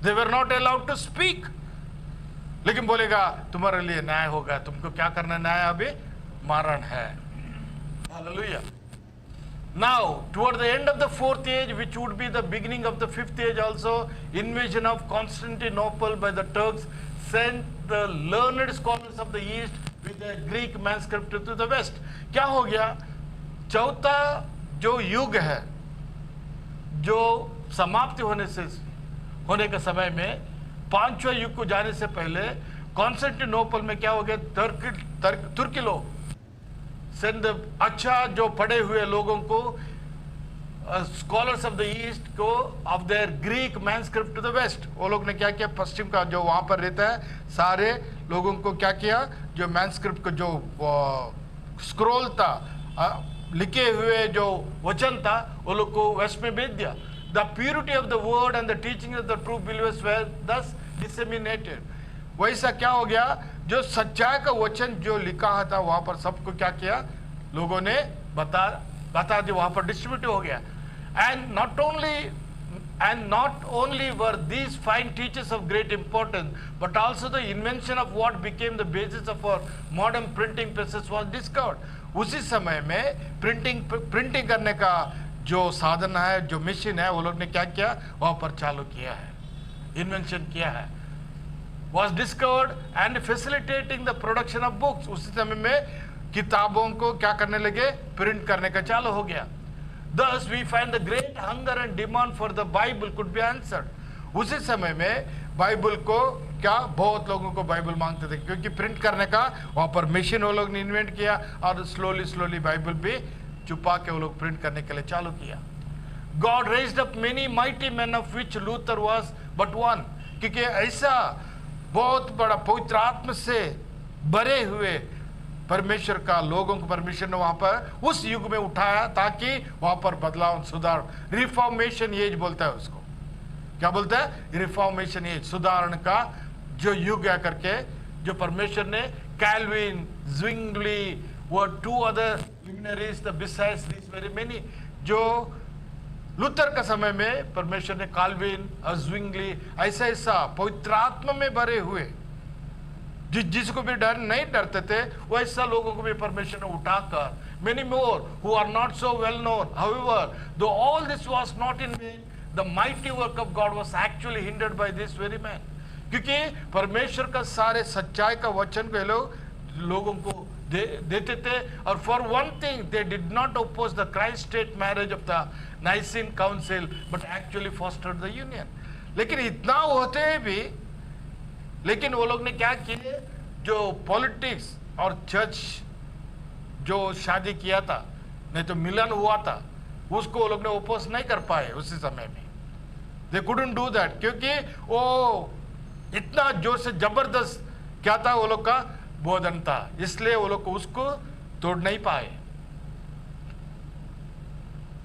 They were not allowed to speak, लेकिन बोलेगा तुम्हारे लिए न्याय होगा, तुमको क्या करना, न्याय अभी मरण है। Hallelujah. Now, toward the end of the fourth age, which would be the beginning of the fifth age also, invasion of Constantinople by the Turks sent the learned scholars of the East with the Greek manuscript to the West. क्या हो गया, चौथा जो युग है, जो समाप्ति होने के समय में, पांचवें युग को जाने से पहले कॉन्स्टेंटिनोपल में क्या हो गया, तुर्की लोग सेंड अच्छा जो पढ़े हुए लोगों को, स्कॉलर्स ऑफ द ईस्ट को, of their Greek manuscript to the West, वो लोग ने क्या किया, पश्चिम का जो वहां पर रहता है सारे लोगों को क्या किया, जो मैनस्क्रिप्ट को जो स्क्रोल था, लिखे हुए जो वचन था, वो लोग को वेस्ट में भेज दिया। The purity of the word and the teaching of the true believers were thus disseminated. वैसा क्या हो गया, जो सच्चाई का वचन जो लिखा था वहां पर सबको क्या किया, लोगों ने बता दिया, वहां पर डिस्ट्रीब्यूट हो गया। And not only were these fine teachers of great importance, but also the invention of what became the basis of our modern printing presses was discovered. उसी समय में प्रिंटिंग करने का जो साधन है, जो मशीन है, वो लोग ने क्या किया, वहां पर चालू किया है, इन्वेंशन किया है, was discovered and facilitating the production of books। उसी समय में किताबों को क्या करने लगे, प्रिंट करने का चालू हो गया। Thus we find the great hunger and demand for the Bible could be answered। उसी समय में बाइबल को क्या, बहुत लोगों को बाइबल मांगते थे, क्योंकि प्रिंट करने का वहां पर मशीन वो लोग ने इन्वेंट किया, और स्लोली बाइबल भी छुपा के वो लोग प्रिंट करने के लिए चालू किया। God raised up many mighty men of which Luther was but one। क्योंकि ऐसा बहुत बड़ा पवित्र आत्मा से भरे हुए परमेश्वर का लोगों को परमेश्वर ने वहां पर उस युग में उठाया, ताकि वहां पर बदलाव, सुधार, रिफॉर्मेशन एज बोलता है उसको, क्या बोलता है, रिफॉर्मेशन एज, सुधारण का जो युग है करके, जो परमेश्वर ने kelvin, zwingli were two other luminaries besides these very many, जो लूथर का समय में परमेश्वर ने काल्विन और zwingli ऐसा पवित्र आत्मा में भरे हुए, जिसको भी डर नहीं डरते थे, वैसा लोगों को भी परमेश्वर ने उठाकर, many more who are not so well known, however though all this was not in vain, the mighty work of God was actually hindered by this very man। क्योंकि परमेश्वर का सारे सच्चाई का वचन को ये लोग लोगों को देते थे। और for one thing they did not oppose the Christ state marriage of the Nicene council but actually fostered the union. लेकिन इतना होते भी, लेकिन वो लोग ने क्या किए, जो पॉलिटिक्स और चर्च जो शादी किया था, नहीं तो मिलन हुआ था, उसको वो लोग ने ओपोज नहीं कर पाए उसी समय में। दे कुडंट डू दैट, क्योंकि वो इतना जोर से जबरदस्त क्या था वो लोग का बोधन था, इसलिए वो लोग को उसको तोड़ नहीं पाए।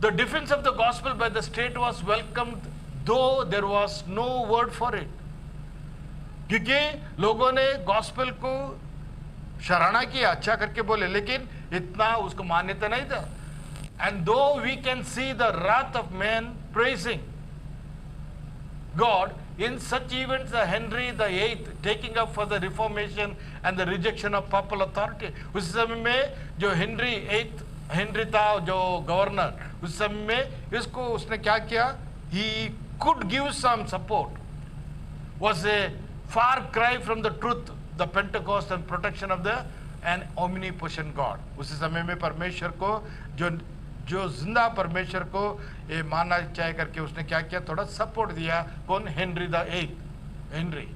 The defense of the gospel by the state was welcomed, though there was no word for it. क्योंकि लोगों ने गॉस्पेल को सराहना किया, अच्छा करके बोले, लेकिन इतना उसको मान्यता नहीं था। And though we can see the wrath of men praising God, in such events Henry the VIII taking up for the reformation and the rejection of papal authority, उस समय में जो हेनरी था जो गवर्नर, उस समय में इसको उसने क्या किया, he could give some support, was a far cry from the truth, the Pentecost and protection of the an omnipotent God। उसी समय में परमेश्वर को जो जिंदा परमेश्वर को ये मानना चाहे करके उसने क्या किया, थोड़ा सपोर्ट दिया। कौन? Henry the eighth, Henry.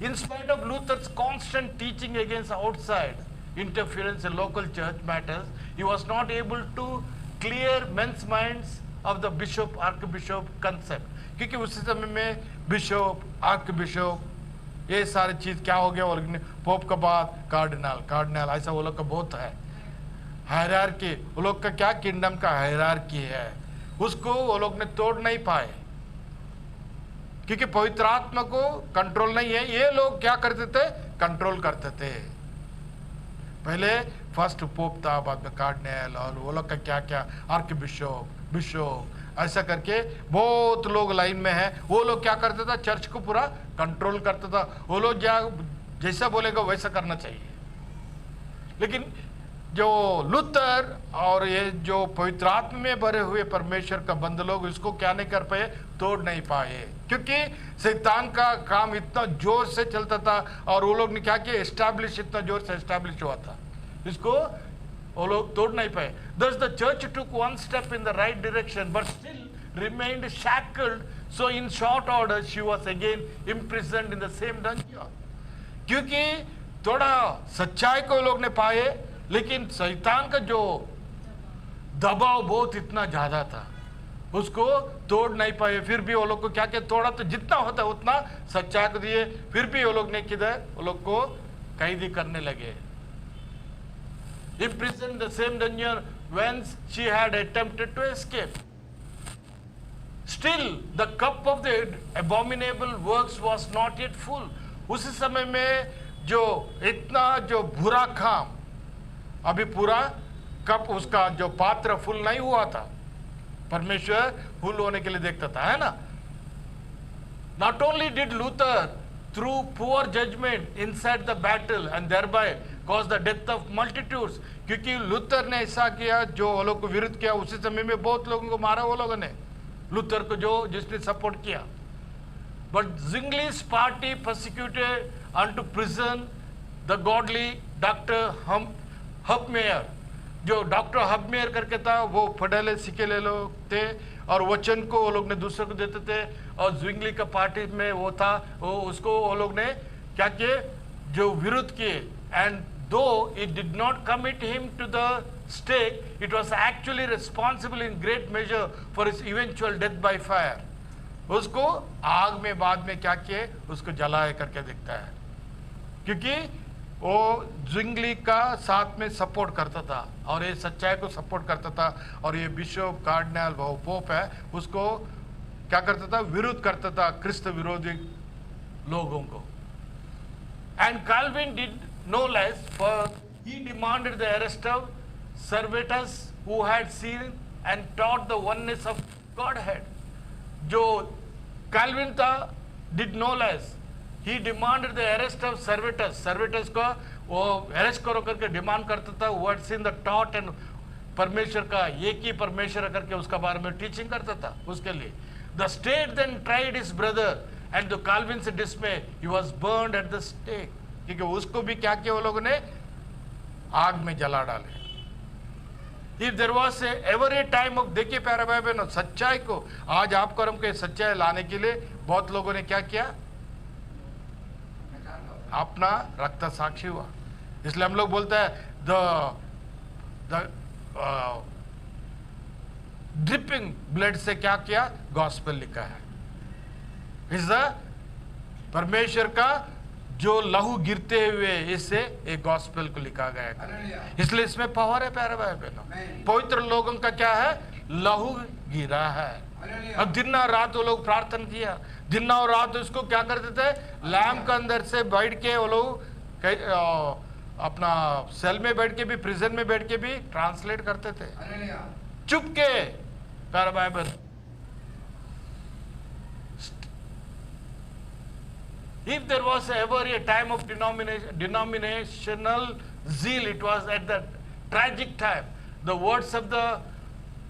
In spite of Luther's constant teaching against outside interference in local church matters, he was not able to clear men's minds of the bishop archbishop concept। क्योंकि उसी समय में bishop archbishop ये सारी चीज क्या हो गया, वो लोग ने पोप के बाद कार्डिनल ऐसा वो लोग का बहुत है, हायरार्की, वो लोग का क्या किंगडम का हायरार्की है, उसको वो लोग ने तोड़ नहीं पाए, क्योंकि पवित्र आत्मा को कंट्रोल नहीं है। ये लोग क्या करते थे, कंट्रोल करते थे। पहले फर्स्ट पोप था, बाद में कार्डिनल, और वो लोग का क्या क्या बिशप ऐसा करके बहुत लोग लाइन में है। वो लोग क्या करते था, चर्च को पूरा कंट्रोल करता था। वो लोग जैसा बोलेगा वैसा करना चाहिए। लेकिन जो लूथर और ये जो पवित्र आत्मा में भरे हुए परमेश्वर का बंद लोग इसको क्या नहीं कर पाए, तोड़ नहीं पाए, क्योंकि शैतान का काम इतना जोर से चलता था और वो लोग ने क्या किया, इतना जोर से एस्टैब्लिश हुआ था, इसको वो लोग तोड़ नहीं पाए। Thus the church took one step in the right direction but still remained shackled, so in short order she was again imprisoned in the same dungeon। क्योंकि थोड़ा सच्चाई को लोग ने पाए, लेकिन शैतान का जो दबाव बहुत इतना ज्यादा था, उसको तोड़ नहीं पाए। फिर भी वो लोग को क्या क्या तोड़ा, तो जितना होता उतना सच्चाई को दिए, फिर भी वो लोग ने किधर, वो लोग को कैदी करने लगे। Imprisoned in the same dungeon whence she had attempted to escape. Still, the cup of the abominable works was not yet full। उसी समय में जो इतना जो बुरा काम, अभी पूरा कप उसका जो पात्र फुल नहीं हुआ था। परमेश्वर फुल होने के लिए देखता था, है ना। Not only did Luther through poor judgment inside the battle and thereby cause the death of multitudes, क्योंकि लूथर ने ऐसा किया, जो वो लोग को विरुद्ध किया, उसी समय में बहुत लोगों को मारा वो लोगों ने, लूथर को जो जिसने सपोर्ट किया। But Zwingli's party persecuted unto prison the godly Dr. हबमेयर, जो डॉक्टर हबमेयर करके था, वो पढ़े सीखे ले लोग थे और वचन को वो लोग ने दूसरे को देते थे। और ज्विंगली का पार्टी में वो था, वो उसको वो लोग ने क्या किए, जो विरुद्ध किए। And though it did not commit him to the stake, it was actually responsible in great major for his eventual death by fire. उसको आग में बाद में क्या किए, उसको जलाए करके दिखता है, क्योंकि वो ज्विंगली का साथ में सपोर्ट करता था और ये सच्चाई को सपोर्ट करता था। और ये बिशप कार्डिनल वो पोप है, उसको क्या करता था, विरोध करता था क्रिस्त विरोधी लोगों को। And Calvin did no less, for he demanded the arrest of Servetus who had seen and taught the oneness of Godhead. जो कैल्विन था, did no less, he demanded the arrest of Servetus को वो arrest करो करके demand करता था। who had seen the taught and परमेश्वर का एक ही परमेश्वर करके उसका बारे में टीचिंग करता था उसके लिए। the state then tried his brother and to Calvin's dismay he was burned at the stake। क्योंकि उसको भी क्या किया वो लोगों ने, आग में जला डाले। If there was ever a time of, देखिए प्यारे भाई बहनों, सच्चाई को आज आपको हमको ये सच्चाई लाने के लिए बहुत लोगों ने क्या किया, अपना रक्त साक्षी हुआ। इसलिए हम लोग बोलते हैं द ड्रिपिंग ब्लड से क्या किया, गॉस्पेल लिखा है। इस परमेश्वर का जो लहू गिरते हुए इससे एक गॉस्पेल को लिखा गया है। इसलिए इसमें पावर है प्यारे भाई बहनों। पवित्र लोगों का क्या है, लहू गिरा है। अब दिन और रात वो लोग प्रार्थना किया, दिन और रात उसको क्या करते थे, लैम्प के अंदर से बैठ के वो लोग अपना सेल में बैठ के भी, प्रिजन में बैठ के भी ट्रांसलेट करते थे चुप के प्यारे भाई बहन। If there was ever a time of denominational zeal, it was at that tragic time. The words of the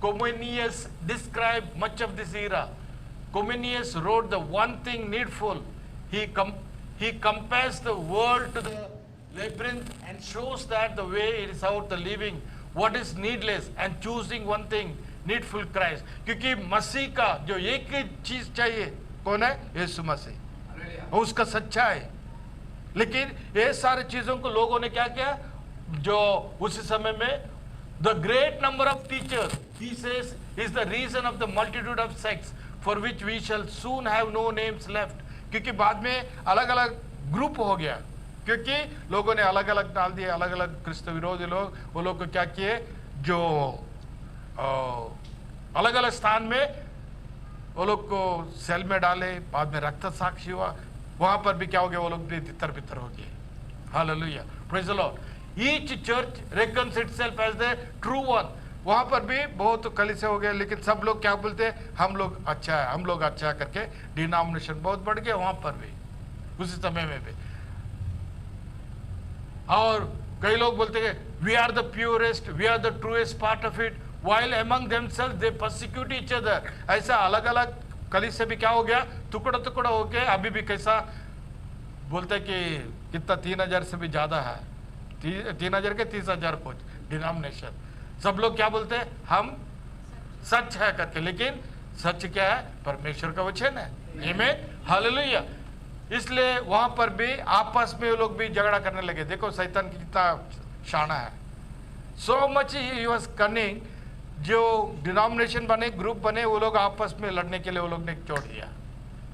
Comenius describe much of this era. Comenius wrote the one thing needful. He compares the world to the labyrinth and shows that the way it is out the living, what is needless, and choosing one thing, needful Christ. क्योंकि मसीह का जो एक ही चीज चाहिए, कौन है, यीशु मसीह, उसका सच्चाई। लेकिन ये सारी चीजों को लोगों ने क्या किया, जो उसी समय में the great number of teachers, he says, is the reason of the multitude of sects for which we shall soon have no names left. क्योंकि बाद में अलग अलग ग्रुप हो गया, क्योंकि लोगों ने अलग अलग डाल दिए, अलग अलग क्रिस्त विरोधी लोग, वो लोग को क्या किए, जो अलग अलग स्थान में वो लोग को सेल में डाले, बाद में रक्त साक्षी हुआ, वहां पर भी क्या हो गया, वो लोग भी तितर बितर हो गए। Hallelujah, praise the Lord. Each church reckons itself as the true one. वहां पर भी बहुत कलीसिया हो गए, लेकिन सब लोग क्या बोलते हैं, हम लोग अच्छा है, हम लोग अच्छा है करके डिनोमिनेशन बहुत बढ़ गया वहां पर भी, उसी समय में भी। और कई लोग बोलते हैं we are the purest, we are the truest part of it, while among themselves they persecute each other। ऐसा अलग अलग कली से भी क्या हो गया, टुकड़ा टुकड़ा हो गया। अभी भी कैसा बोलते हैं कि कितना 3000 से भी ज्यादा है, 3000 के 30,000 कुछ डिनोमिनेशन। सब लोग क्या बोलते हैं, हम सच है करके, लेकिन सच क्या है, परमेश्वर का वचन है। आमीन, हालेलुया। इसलिए वहां पर भी आपस में वो लोग भी झगड़ा करने लगे। देखो शैतान कितना शाना है, so much he was cunning. जो डिनोमिनेशन बने, ग्रुप बने, वो लोग आपस में लड़ने के लिए वो लोग ने छोड़ दिया,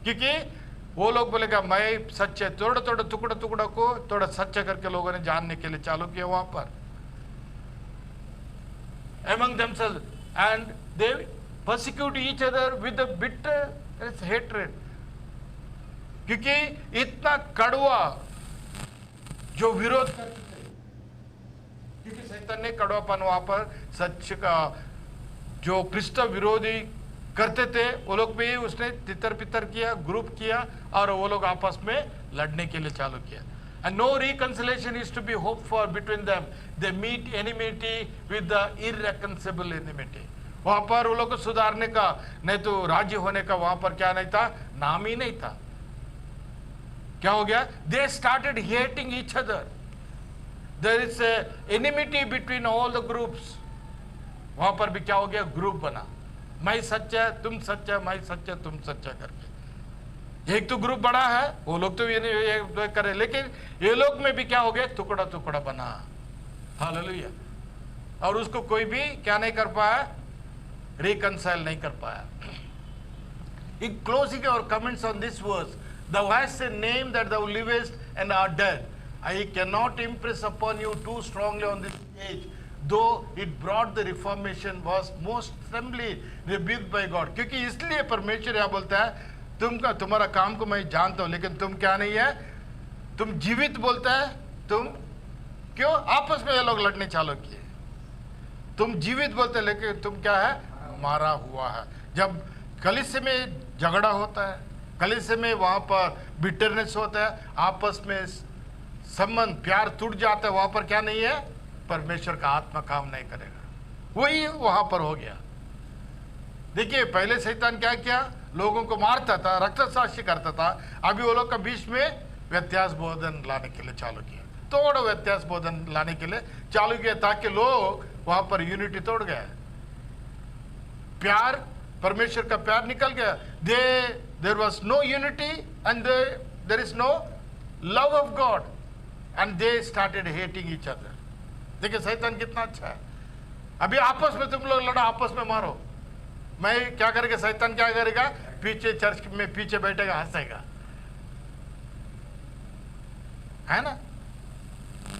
क्योंकि वो लोग बोलेगा मैं सच है, थोड़ा थोड़ा टुकड़ा टुकड़ा को थोड़ा सच्चा करके लोगों ने जानने के लिए चालू किया वहां पर among themselves, and they persecute each other with a bitter hatred। क्योंकि इतना कड़वा जो विरोध करते थे, क्योंकि शैतान ने कड़वापन वहां पर सच का जो क्रिस्त विरोधी करते थे, वो लोग भी उसने तितर पितर किया, ग्रुप किया, और वो लोग आपस में लड़ने के लिए चालू किया। And no reconciliation is to be hoped for between them. They meet enmity with the irreconcilable enmity। वहां पर वो लोग को सुधारने का, नहीं तो राजी होने का वहां पर क्या नहीं था, नाम ही नहीं था। क्या हो गया, they started hating each other। There is a enmity between all the groups। वहां पर भी क्या हो गया, ग्रुप बना, मैं सच्चा है तुम सच्चा है, मैं सच्चा तुम सच्चा करके। एक तो ग्रुप बड़ा है, वो लोग तो ये करे, लेकिन ये लोग में भी क्या हो गया, टुकड़ा टुकड़ा बना। हालेलुया। और उसको कोई भी क्या नहीं कर पाया, रिकंसाइल नहीं कर पाया। In closing our comments on this verse, thou hast a name that thou livest and art dead। I cannot impress upon you too strongly on this age, though it brought the reformation, was most trembly rebuked by God। क्योंकि इसलिए परमेश्वर यह बोलता है, तुम्हारा काम को मैं जानता हूं, लेकिन तुम क्या नहीं है, तुम जीवित बोलता है, तुम क्यों आपस में ये लोग लड़ने चालू किए। तुम जीवित बोलते, लेकिन तुम क्या है, मारा हुआ है। जब कलीसिया में झगड़ा होता है, कलीसिया में वहां पर बिटरनेस होता है, आपस में संबंध प्यार टूट जाता है, वहां पर क्या नहीं है, परमेश्वर का आत्मा काम नहीं करेगा। वही वहां पर हो गया। देखिए पहले शैतान क्या किया, लोगों को मारता था, रक्त साक्षी करता था। अभी वो लोग का बीच में व्यत्यास बोधन लाने के लिए चालू किया, थोड़ा व्यत्यास बोधन लाने के लिए चालू किया, ताकि लोग वहां पर यूनिटी तोड़ गए, प्यार, परमेश्वर का प्यार निकल गया। There was no unity and there is no love of God and they started hating each other. देखिए शैतान कितना अच्छा है, अभी आपस में तुम लोग लड़ा, आपस में मारो, मैं क्या करेगा, शैतान क्या करेगा, पीछे चर्च में पीछे बैठेगा, हंसेगा, है ना,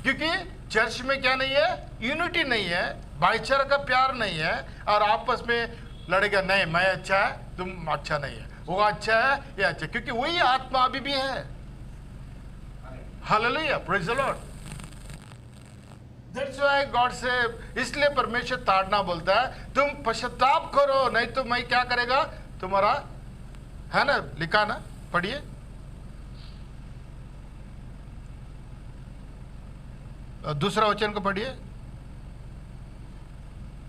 क्योंकि चर्च में क्या नहीं है, यूनिटी नहीं है, भाईचारा का प्यार नहीं है, और आपस में लड़ेगा, नहीं मैं अच्छा है, तुम अच्छा नहीं है, वो अच्छा है, ये अच्छा, क्योंकि वही आत्मा अभी भी है। Hallelujah, praise the Lord. That's why God से, इसलिए परमेश्वर ताड़ना बोलता है, तुम पश्चाताप करो, नहीं तो मैं क्या करेगा तुम्हारा, है ना, लिखा ना, पढ़िए दूसरा वचन को पढ़िए।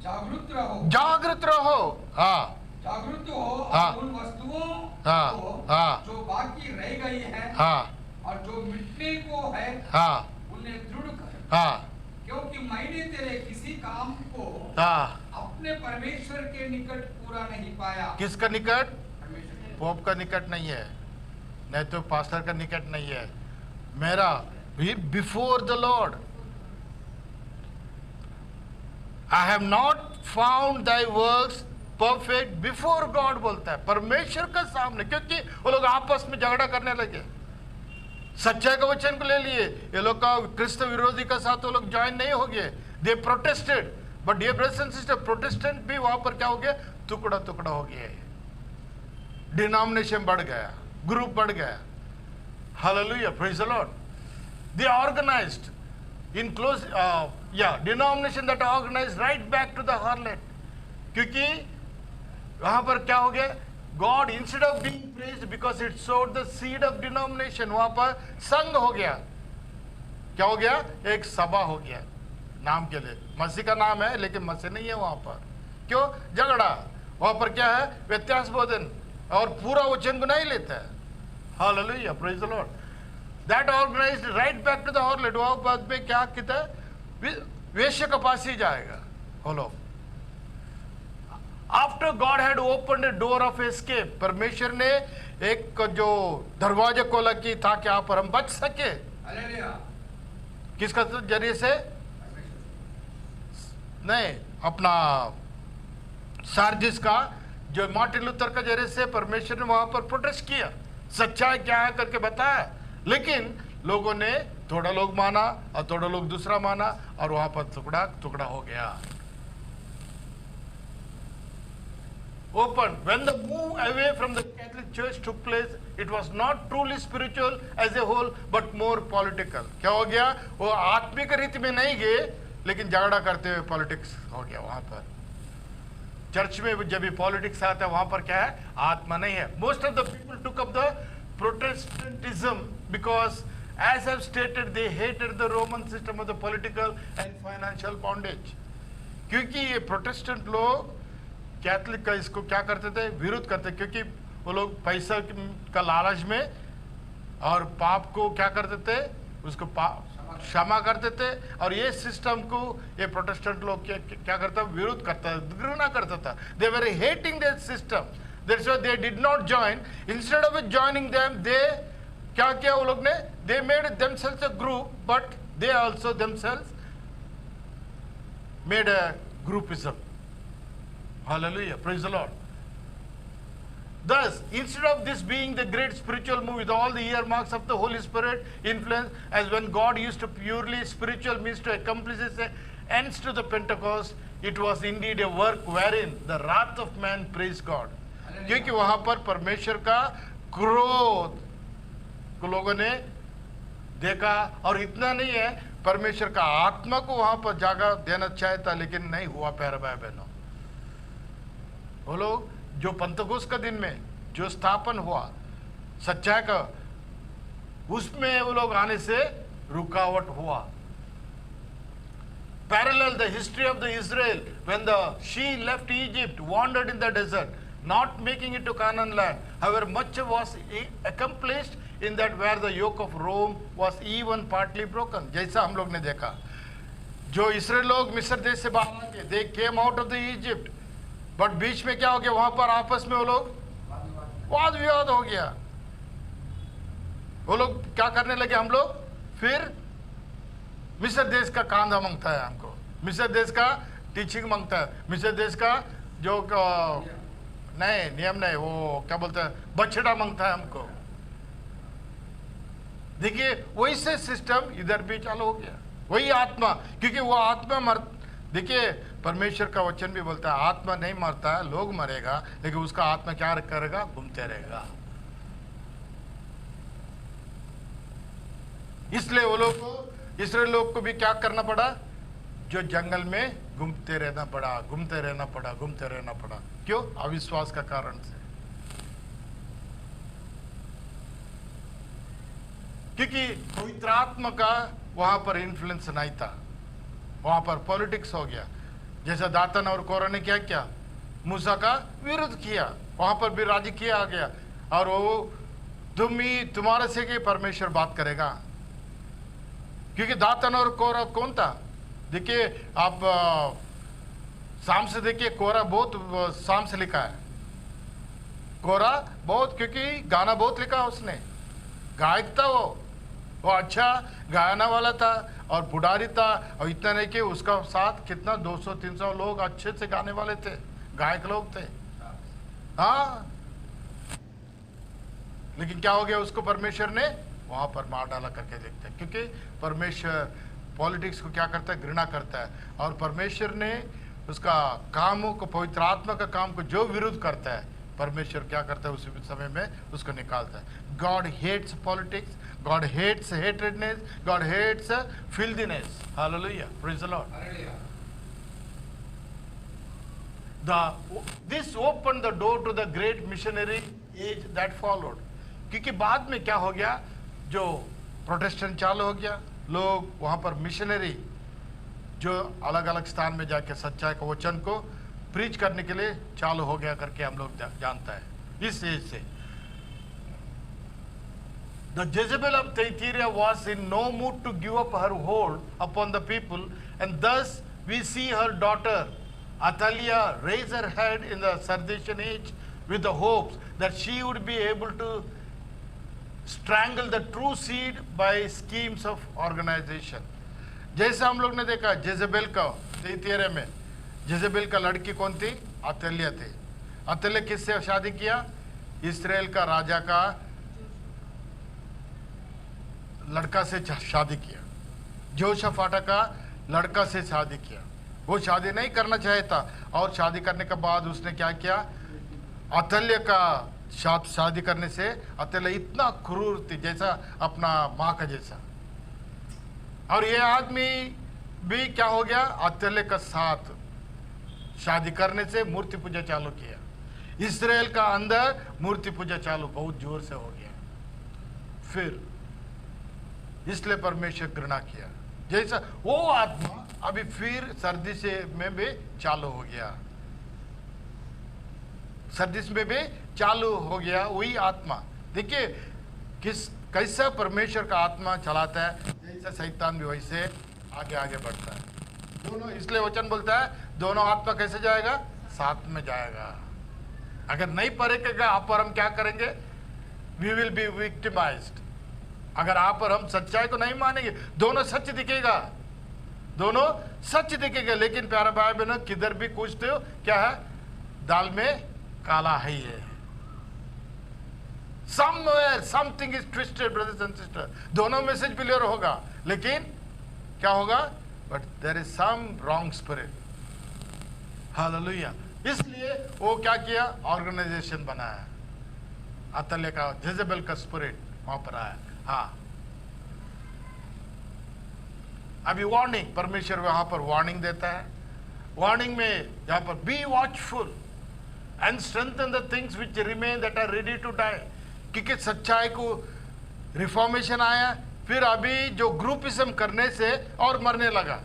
जागृत रहो, जागृत रहो, हाँ, जागृत हो, हाँ, और उन वस्तुओं हाँ, को हाँ, जो बाकी रह गई है, हाँ, और जो मिटने को है, हाँ, उन्हें दृढ़ कर, हाँ, क्योंकि मैंने तेरे किसी काम को हाँ, अपने परमेश्वर के निकट पूरा नहीं पाया। किसका निकट, परमेश्वर के पोप का निकट नहीं है, नहीं तो पास्टर का निकट नहीं है, मेरा before the Lord I have not found thy works perfect before God, बोलता है परमेश्वर के सामने, क्योंकि वो लोग आपस में झगड़ा करने लगे, सच्चाई का वचन को ले लिए, ये लोग का क्रिस्त विरोधी का साथ वो लोग ज्वाइन नहीं हो गए, they protested, but dear brothers and sister, Protestant भी वहां पर क्या हो गया, टुकड़ा टुकड़ा हो गया, डिनोमिनेशन बढ़ गया, ग्रुप बढ़ गया। Hallelujah, praise the Lord. They organised in close denomination that are organized right back to the harlot, क्योंकि वहां पर क्या हो गया, God instead of being praised because it sowed the seed of denomination, वहां पर संघ हो गया, क्या हो गया, एक सभा हो गया, नाम के लिए मसीह का नाम है लेकिन मसीह नहीं है वहां पर, क्यों, झगड़ा, वहां पर क्या है, व्यत्यास बोधन, और पूरा वचन को नहीं लेता है। Hallelujah, praise the Lord. That organized right back to the harlot, वहां बाद में क्या कहता है, वेश्या के पास ही जाएगा वो लोग। After God had opened a door of escape, परमेश्वर ने एक जो दरवाजा खोला कि ताकि आप पर हम बच सके, हालेलुया, किसका जरिए से, नहीं, अपना सार्जिस का, जो मार्टिन लूथर का जरिए से परमेश्वर ने वहां पर प्रोटेस्ट किया, सच्चाई क्या है करके बताया, लेकिन लोगों ने, थोड़ा लोग माना और थोड़ा लोग दूसरा माना, और वहां पर टुकड़ा टुकड़ा हो गया। Open, when the move away from the Catholic Church took place, it was not truly spiritual as a whole, but more political. क्या हो गया, वो आत्मिक रीति में नहीं गए, लेकिन झगड़ा करते हुए पॉलिटिक्स हो गया वहां पर। चर्च में जब भी पॉलिटिक्स आता है, वहां पर क्या है, आत्मा नहीं है। Most of the people took up the Protestantism because, as I've stated, they hated the Roman system of the political and financial bondage. क्योंकि ये प्रोटेस्टेंट लोग कैथलिक का इसको क्या करते थे, विरोध करते, क्योंकि वो लोग पैसा का लालच में और पाप को क्या करते थे, उसको क्षमा करते थे, और ये सिस्टम को ये प्रोटेस्टेंट लोग क्या करता, विरोध करता, घृणा करता था। They were hating that system, that's why they did not join. Instead of joining them, they क्या किया वो लोग ने, they made themselves a group, but they also themselves made a groupism. Hallelujah, praise the Lord. Thus, instead of this being the great spiritual move with all the earmarks of the Holy Spirit influence, as when God used to purely spiritual means to accomplish His ends to the Pentecost, it was indeed a work wherein the wrath of man praised God. क्योंकि वहां पर परमेश्वर का क्रोध को लोगों ने देखा, और इतना नहीं है, परमेश्वर का आत्मा को वहां पर जगह देना चाहता, लेकिन नहीं हुआ। प्यारे भाई बहनों, वो लोग जो पंतकोस्त का दिन में जो स्थापन हुआ सच्चाई का, उसमें वो लोग आने से रुकावट हुआ। Parallel the history of the Israel when she left Egypt, wandered in the desert, not making it to Canaan land. However, much was accomplished in that where the yoke of Rome was even partly broken. जैसा हम लोग ने देखा, जो Israel लोग मिस्र देश से बाहर आके, they came out of the Egypt, but बीच में क्या हो गया, वहां पर आपस में वो लोग वाद विवाद हो गया। वो लोग क्या करने लगे, हम लोग फिर मिस्र देश का कांधा मांगता है हमको, मिस्र देश का टीचिंग मांगता है, मिस्र देश का जो नहीं नियम नहीं, वो क्या बोलते हैं, बछड़ा मांगता है हमको। देखिए वही से सिस्टम इधर भी चालू हो गया, वही आत्मा, क्योंकि वो आत्मा मर, देखिए परमेश्वर का वचन भी बोलता है आत्मा नहीं मरता है, लोग मरेगा, लेकिन उसका आत्मा क्या करेगा, घूमते रहेगा। इसलिए वो लोग को, इसराइल लोग को भी क्या करना पड़ा, जो जंगल में घूमते रहना पड़ा, घूमते रहना पड़ा, घूमते रहना पड़ा। क्यों? अविश्वास का कारण से, क्योंकि पवित्र आत्मा का वहां पर इन्फ्लुएंस नहीं था, वहां पर पॉलिटिक्स हो गया। जैसा दातन और कोरह ने क्या किया, मूसा का विरोध किया, वहां पर भी राजी किया गया, और वो तुम्हारे से के परमेश्वर बात करेगा, क्योंकि दातन और कोरह कौन था, देखिए आप साम से देखिए, कोरह बहुत साम से लिखा है, कोरह बहुत, क्योंकि गाना बहुत लिखा उसने, गायक था वो अच्छा गाना वाला था और पुडारी था, और इतना नहीं कि उसका साथ कितना 200-300 लोग अच्छे से गाने वाले थे, गायक लोग थे। हाँ, लेकिन क्या हो गया, उसको परमेश्वर ने वहां पर मार डाला करके देखते हैं, क्योंकि परमेश्वर पॉलिटिक्स को क्या करता है, घृणा करता है, और परमेश्वर ने उसका कामों को, पवित्र आत्मा का काम को जो विरोध करता है, परमेश्वर क्या करता है, उसी समय में उसको निकालता है। God hates politics, God hates hatredness, God hates filthiness. Hallelujah, praise the Lord. This opened the door to the great missionary age that followed. क्योंकि बाद में क्या हो गया, जो प्रोटेस्टेंट चालू हो गया, लोग वहां पर मिशनरी जो अलग अलग स्थान में जाके सच्चाई के वचन को प्रीच करने के लिए चालू हो गया करके हम लोग जानता है। इस एज से The Jezebel of Thyatira was in no mood to give up her hold upon the people, and thus we see her daughter Athaliah raise her head in the Sardishan age with the hopes that she would be able to strangle the true seed by schemes of organization. जैसा हम लोग ने देखा Jezebel का तैतीरे में, Jezebel का लड़की कौन थी? अतल्याह थी। अतल्याह किससे शादी किया? इस्राएल का राजा का लड़का से शादी किया, जोशाफाटा का लड़का से शादी किया। वो शादी नहीं करना चाहता, और शादी करने के बाद उसने क्या किया, अतल्याह का शादी करने से अतल्याह इतना क्रूर थी, जैसा अपना माँ का जैसा। और ये आदमी भी क्या हो गया, अतल्याह का साथ शादी करने से मूर्ति पूजा चालू किया। इस्राएल का अंदर मूर्ति पूजा चालू बहुत जोर से हो गया। फिर इसलिए परमेश्वर घृणा किया, जैसा वो आत्मा अभी फिर सर्दी से में भी चालू हो गया, सर्दी में भी चालू हो गया वही आत्मा। देखिए कैसा परमेश्वर का आत्मा चलाता है, जैसा शैतान भी वैसे आगे आगे बढ़ता है। दोनों, इसलिए वचन बोलता है दोनों आत्मा कैसे जाएगा, साथ में जाएगा। अगर नहीं पड़ेगा आप पर हम क्या करेंगे, वी विल बी विक्टिमाइज्ड। अगर आप और हम सच्चाई को नहीं मानेंगे, दोनों सच दिखेगा, दोनों सच दिखेगा। लेकिन प्यारा भाई बहनों, किधर भी पूछते हो क्या है, दाल में काला है ही है। Somewhere something is twisted, brothers and sisters. दोनों मैसेज क्लियर होगा, लेकिन क्या होगा, but there is some wrong spirit. Hallelujah. इसलिए वो क्या किया, ऑर्गेनाइजेशन बनाया, अतल्याह का, जेजेबेल का स्पिरिट वहां पर आया। हाँ, अभी वार्निंग, परमेश्वर वहां पर वार्निंग देता है। वार्निंग में यहाँ पर be watchful and strengthen the things which remain that are ready to die. क्योंकि सच्चाई को रिफॉर्मेशन आया, फिर अभी जो ग्रुपिज्म करने से और मरने लगा।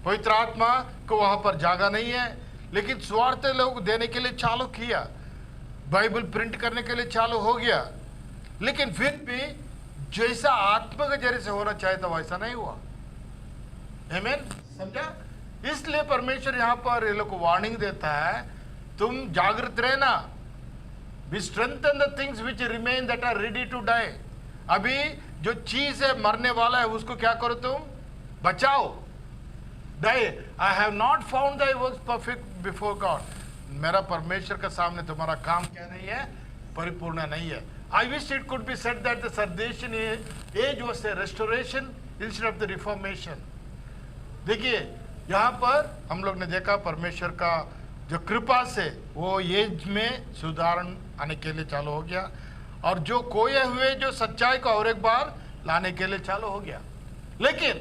पवित्र आत्मा को वहां पर जागा नहीं है, लेकिन स्वार्थ लोग देने के लिए चालू किया, बाइबल प्रिंट करने के लिए चालू हो गया। लेकिन फिर भी जैसा आत्मा के जरिए से होना चाहिए था वैसा नहीं हुआ। आमीन, समझा? इसलिए परमेश्वर यहां पर ये लोग को वार्निंग देता है, तुम जागृत रहना। Be strengthen the things which remain that are ready to die. अभी जो चीज है मरने वाला है उसको क्या करो, तुम बचाओ। Die, I have not found thy works perfect before God. मेरा परमेश्वर के सामने तुम्हारा काम क्या नहीं है, परिपूर्ण नहीं है। I wish it could be said that the Sardisian age was a restoration instead of the reformation. देखिए यहाँ पर हम लोग ने देखा परमेश्वर का जो कृपा से वो एज में सुधारण आने के लिए चालू हो गया, और जो खोए हुए जो सच्चाई को और एक बार लाने के लिए चालू हो गया। लेकिन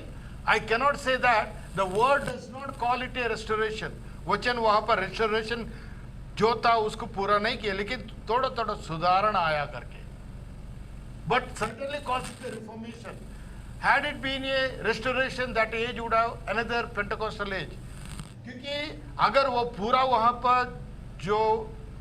I cannot say that the word does not call it A restoration. वचन वहां पर रेस्टोरेशन जो था उसको पूरा नहीं किया, लेकिन थोड़ा थोड़ा सुधारण आया करके। But certainly calls it reformation. Had it been a restoration, that age would have another Pentecostal age. क्योंकि अगर वो पूरा वहां पर जो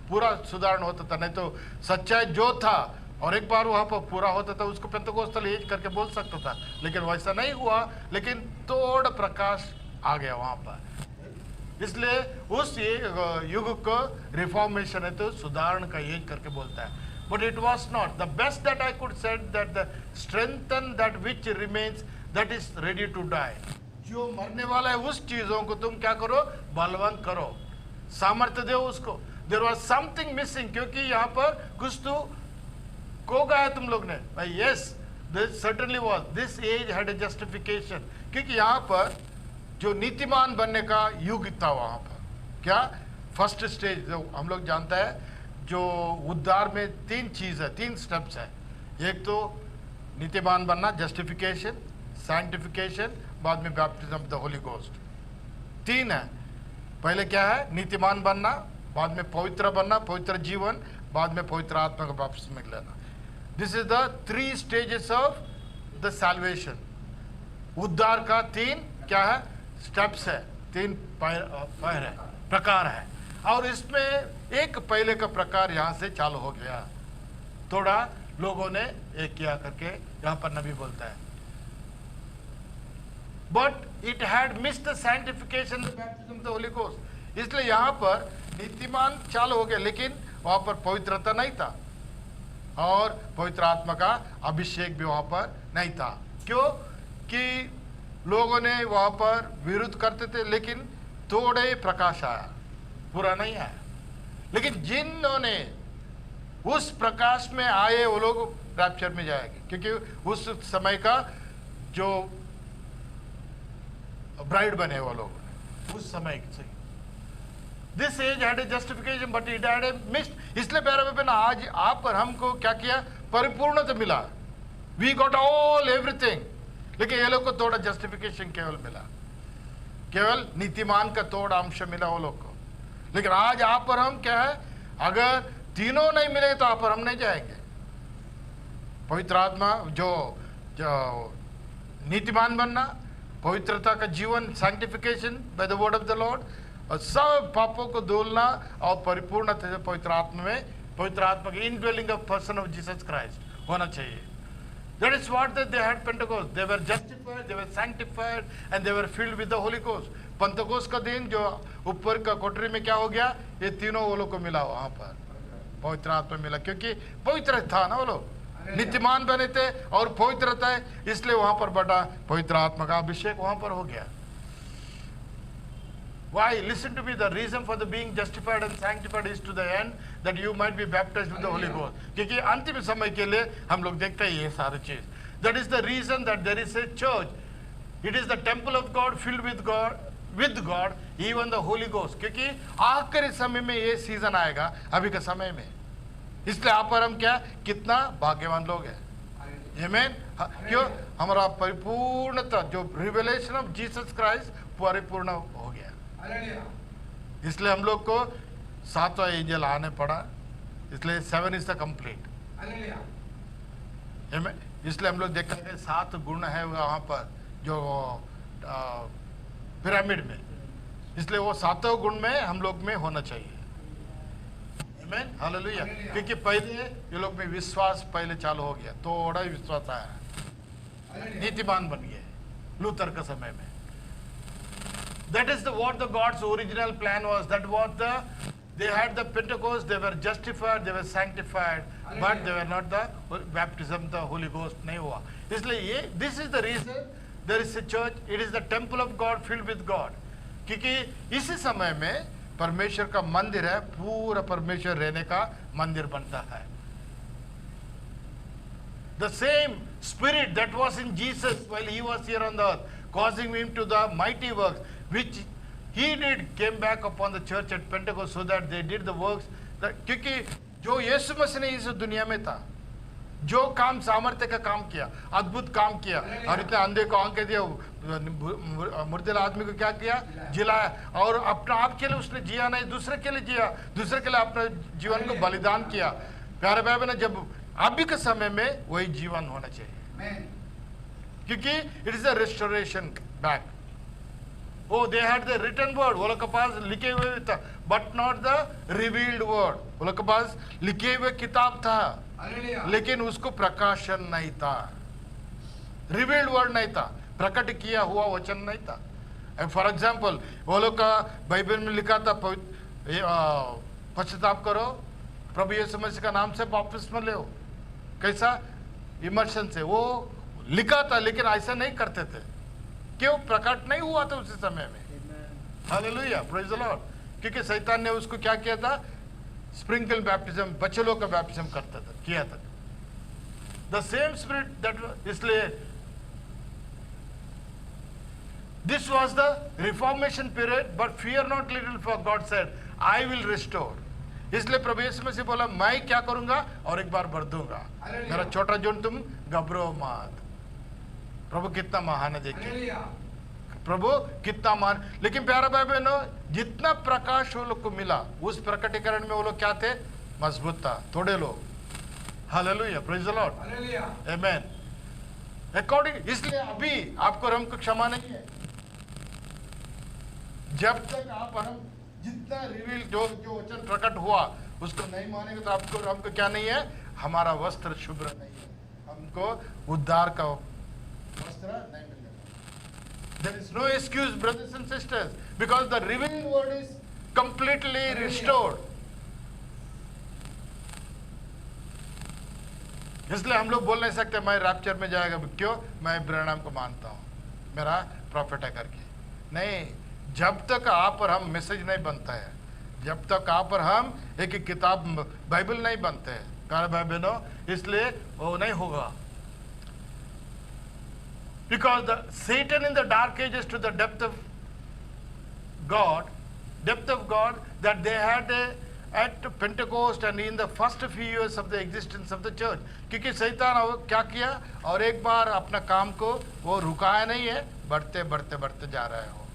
पूरा सुधारण होता था, नहीं तो सच्चाई जो था और एक बार वहां पर पूरा होता था उसको पेंटकोस्टल एज करके बोल सकता था, लेकिन वैसा नहीं हुआ। लेकिन थोड़ा प्रकाश आ गया वहां पर, इसलिए उस युग को रिफॉर्मेशन है तो सुधारण का एज करके बोलता है। But it was not. The best that I could say that the strengthen that which remains, that is ready to die. जो मरने वाला है उस चीजों को तुम क्या करो, बलवंत करो, सामर्थ्य दो उसको। There was something missing, क्योंकि यहाँ पर कुछ तो खो गया तुम लोग ने। Yes, this certainly was. This age had a justification. क्योंकि यहाँ पर जो नीतिमान बनने का युग था वहाँ पर क्या फर्स्ट स्टेज जो हम लोग जानता है, जो उद्धार में तीन चीज है, तीन स्टेप्स है। एक तो नीतिमान बनना, जस्टिफिकेशन, सैंक्टिफिकेशन, बाद में baptism of the Holi ghost. तीन है। पहले क्या है, नीतिमान बनना, बाद में पवित्र बनना, पवित्र जीवन, बाद में पवित्र आत्मा का बपतिस्मा लेना। This is the 3 stages of the salvation. उद्धार का 3 क्या है, स्टेप्स है, 3 पैर है, प्रकार है। और इसमें एक पहले का प्रकार यहां से चालू हो गया, थोड़ा लोगों ने एक किया करके यहां पर नबी बोलता है। But it had missed the sanctification baptism the Holi ghost. इसलिए यहां पर नीतिमान चालू हो गया, लेकिन वहां पर पवित्रता नहीं था और पवित्र आत्मा का अभिषेक भी वहां पर नहीं था। क्यों कि लोगों ने वहां पर विरोध करते थे, लेकिन थोड़े प्रकाश आया, पूरा नहीं आया। लेकिन जिन्होंने उस प्रकाश में आए वो लोग रैप्चर में जाएंगे, क्योंकि उस समय का जो ब्राइड बने वो लोग उस समय से। This age had a justification but it had a missed. इसलिए प्यारे बहन आज आप और हमको क्या किया, परिपूर्णता मिला, वी गॉट ऑल एवरीथिंग। लेकिन ये लोग को थोड़ा जस्टिफिकेशन केवल मिला, केवल नीतिमान का थोड़ा अंश मिला वो लोग को। लेकिन आज आप पर हम क्या है, अगर तीनों नहीं मिले तो आप पर हम नहीं जाएंगे। पवित्र आत्मा जो नीतिमान बनना, पवित्रता का जीवन, sanctification by the word of the lord, और सब पापों को धुलना और परिपूर्णता से पवित्र आत्मा में, पवित्र आत्मा के indwelling of person of Jesus Christ होना चाहिए। That is what they had Pentecost. They were justified, they were sanctified, and they were filled with the Holy Ghost. पंतकोस का दिन जो ऊपर का कोठरी में क्या हो गया, ये तीनों वो लोग को मिला, वहां पर पवित्र आत्मा मिला, क्योंकि पवित्र था ना वो लोग, नीतिमान बने थे और पवित्र थे, इसलिए वहां पर बड़ा पवित्र आत्मा का अभिषेक वहां पर हो गया। Why? Listen to me. The reason for the being justified and sanctified is to the end that you might be baptized with the Holy Ghost. क्योंकि अंतिम समय के लिए हम लोग देखते हैं ये सारी चीज। That is the reason that there is a church. It is the temple of God filled with God, even the Holy Ghost. क्योंकि आखिरी समय में ये सीजन आएगा, अभी के समय में। इसलिए आप और हम क्या कितना भाग्यवान लोग हैं। Amen? क्यों? हमारा परिपूर्णता जो रिवेलेशन ऑफ जीसस क्राइस्ट परिपूर्ण हो गया। इसलिए हम लोग को 7वां एंजल आने पड़ा, इसलिए 7 इज द कंप्लीट। इसलिए हम लोग देखेंगे 7 गुण है वहां पर जो पिरामिड में, इसलिए वो 7 गुण में हम लोग में होना चाहिए। आमेन, हालेलुया। हालेलुया। क्योंकि पहले ये लोग में विश्वास पहले चालू हो गया, थोड़ा ही विश्वास आया, हालेलुया। नीतिमान बन गए लूथर के समय में। That is what the God's original plan was. That was they had the Pentecost, they were justified, they were sanctified, but they were not the baptism, the Holy Ghost नहीं हुआ। इसलिए ये this is the reason there is a church. It is the temple of God filled with God. क्योंकि इसी समय में परमेश्वर का मंदिर है, पूरा परमेश्वर रहने का मंदिर बनता है। The same spirit that was in Jesus while he was here on the earth, causing him to the mighty works which he did, came back upon the church at Pentecost so that they did the works that, क्योंकि जो यीशु मसीह ने इस दुनिया में था, जो काम सामर्थ्य का काम किया, अद्भुत काम किया, और इतने अंधे को आंखें दिया, मुर्दे आदमी को क्या किया, जिलाया, और अपना आप के लिए उसने जिया नहीं, दूसरे के लिए जिया, दूसरे के लिए अपने जीवन को बलिदान किया। प्यारे भाई बहन, जब अभी के समय में वही जीवन होना चाहिए, क्योंकि it is a restoration back. Oh, they had the written word, वो लोग के पास लिखे हुए था, but not the revealed word। वो लोग के पास लिखे हुए किताब था, लेकिन उसको प्रकाशन नहीं था, रिवील्ड वर्ड नहीं था, प्रकट किया हुआ वचन नहीं था। फॉर एग्जाम्पल, वो लोग का बाइबल में लिखा था पश्चाताप करो, प्रभु यीशु मसीह का नाम से बपतिस्मा लो, कैसा इमर्शन से वो लिखा था, लेकिन ऐसा नहीं करते थे। क्यों? प्रकट नहीं हुआ था उसी समय में। Hallelujah, praise the Lord. क्योंकि शैतान ने उसको क्या किया था, स्प्रिंकल बैप्टिज्म, बच्चों का बैप्टिज्म करता था, किया था। द सेम स्पिरिट दैट, इसलिए this was the reformation period, but fear not little, for God said I will restore. इसलिए प्रभु यीशु मसीह बोला, मैं क्या करूंगा और एक बार भर दूंगा, मेरा छोटा जोन तुम घबरो मत। प्रभु कितना महान है, देखिए प्रभु कितना महान। लेकिन प्यारा भाई बहनों, जितना प्रकाश वो लोग को मिला, उस प्रकटीकरण में वो लोग क्या थे, मजबूत था, थोड़े लोग। Hallelujah, praise the Lord, amen. According, इसलिए अभी आपको हमको क्षमा नहीं है, जब तक आप हम जितना रिवील जो वचन प्रकट हुआ उसको नहीं मानेंगे, तो आपको हमको क्या नहीं है, हमारा वस्त्र शुभ्र नहीं है, हमको उद्धार का वस्त्र नहीं मिलेगा। There is no excuse, brothers and sisters, because the revealed word is completely restored. इसलिए हम लोग बोल नहीं सकते मैं रैप्चर में जाएगा, क्यों? मैं ब्रैनम को मानता हूँ, मेरा प्रॉफिट है करके। नहीं, जब तक आप और हम मैसेज नहीं बनता है, जब तक आप और हम एक किताब बाइबल नहीं बनते हैं, प्यारे भाई बहनों, इसलिए वो नहीं होगा। Because the Satan in the dark ages to the depth of God, that they had at Pentecost and in the first few years of the existence of the church, क्योंकि शैतान क्या किया, और एक बार अपना काम को वो रुकाया नहीं है, बढ़ते बढ़ते बढ़ते जा रहे हो।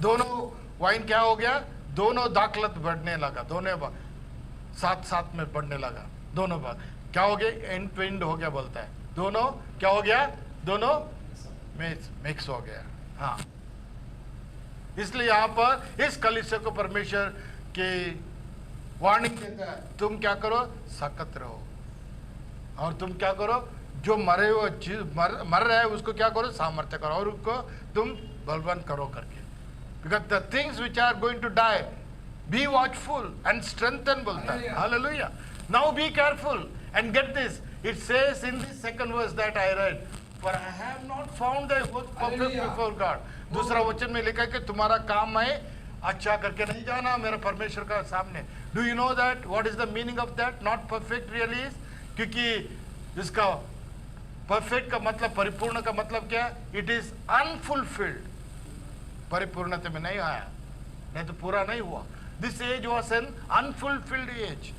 दोनों वाइन क्या हो गया, दोनों दाखलत बढ़ने लगा, दोनों साथ साथ में बढ़ने लगा, दोनों बार क्या हो गया, एंड टू एंड हो गया बोलता है, दोनों क्या हो गया, दोनों मिक्स हो गया। हाँ, इसलिए यहाँ पर इस कलीसिया को परमेश्वर की वार्निंग देता है, तुम क्या करो, सख्त रहो, और तुम क्या करो, जो मरे हुए चीज मर रहे हैं उसको क्या करो, सामर्थ्य करो, और उसको तुम बलवान करो करके। Because the things which are going to die, be watchful and strengthen बोलता है। Hallelujah, now be careful and get this, it says in this second verse that I read, For I have not found thy work perfect before God. दूसरा वचन में लिखा है कि तुम्हारा काम मैं अच्छा करके नहीं जाना मेरा परमेश्वर का सामने। Do you know that? What is the meaning of that? Not perfect really is, क्योंकि इसका perfect का मतलब, परिपूर्ण का मतलब क्या है? It is unfulfilled, परिपूर्णता में नहीं आया, नहीं तो पूरा नहीं हुआ। This age was an unfulfilled age.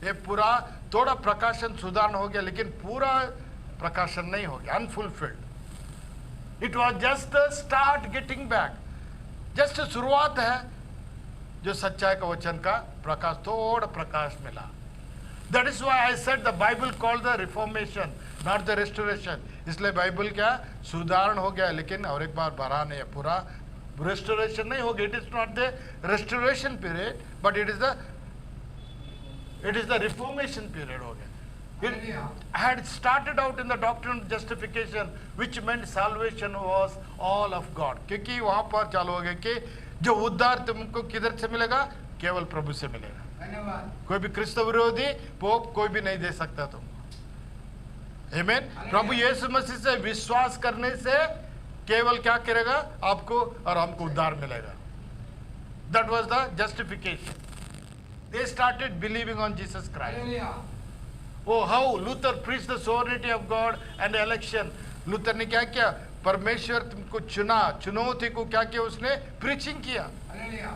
ये पूरा थोड़ा प्रकाशन सुधार हो गया, लेकिन पूरा प्रकाशन नहीं हो गया, unfulfilled. It was just the start getting back, just शुरुआत है, जो सच्चाई का वचन का प्रकाश, थोड़ा प्रकाश मिला। That is why I said the Bible called the reformation, not the restoration. इसलिए बाइबल क्या, सुधारण हो गया, लेकिन और एक बार भरा नहीं है, पूरा रेस्टोरेशन नहीं हो गया। It is not the restoration period, but it is the It is the Reformation period हो गया. It Hallelujah. had started out in the doctrine of justification, which meant salvation was all of God. क्योंकि वहाँ पर चालू हो गया कि जो उद्धार तुमको किधर से मिलेगा, केवल प्रभु से मिलेगा. धन्यवाद. कोई भी क्रिस्त विरोधी पोप कोई भी नहीं दे सकता तुमको. Amen. प्रभु यीशु मसीह से विश्वास करने से केवल क्या करेगा, आपको और हमको उद्धार मिलेगा. That was the justification. They started believing on Jesus Christ. Hallelujah. Oh, how Luther preached the sovereignty of God and election. Luther ने क्या किया, परमेश्वर तुमको चुना, चुनौती को क्या किया, उसने प्रीचिंग किया. Hallelujah.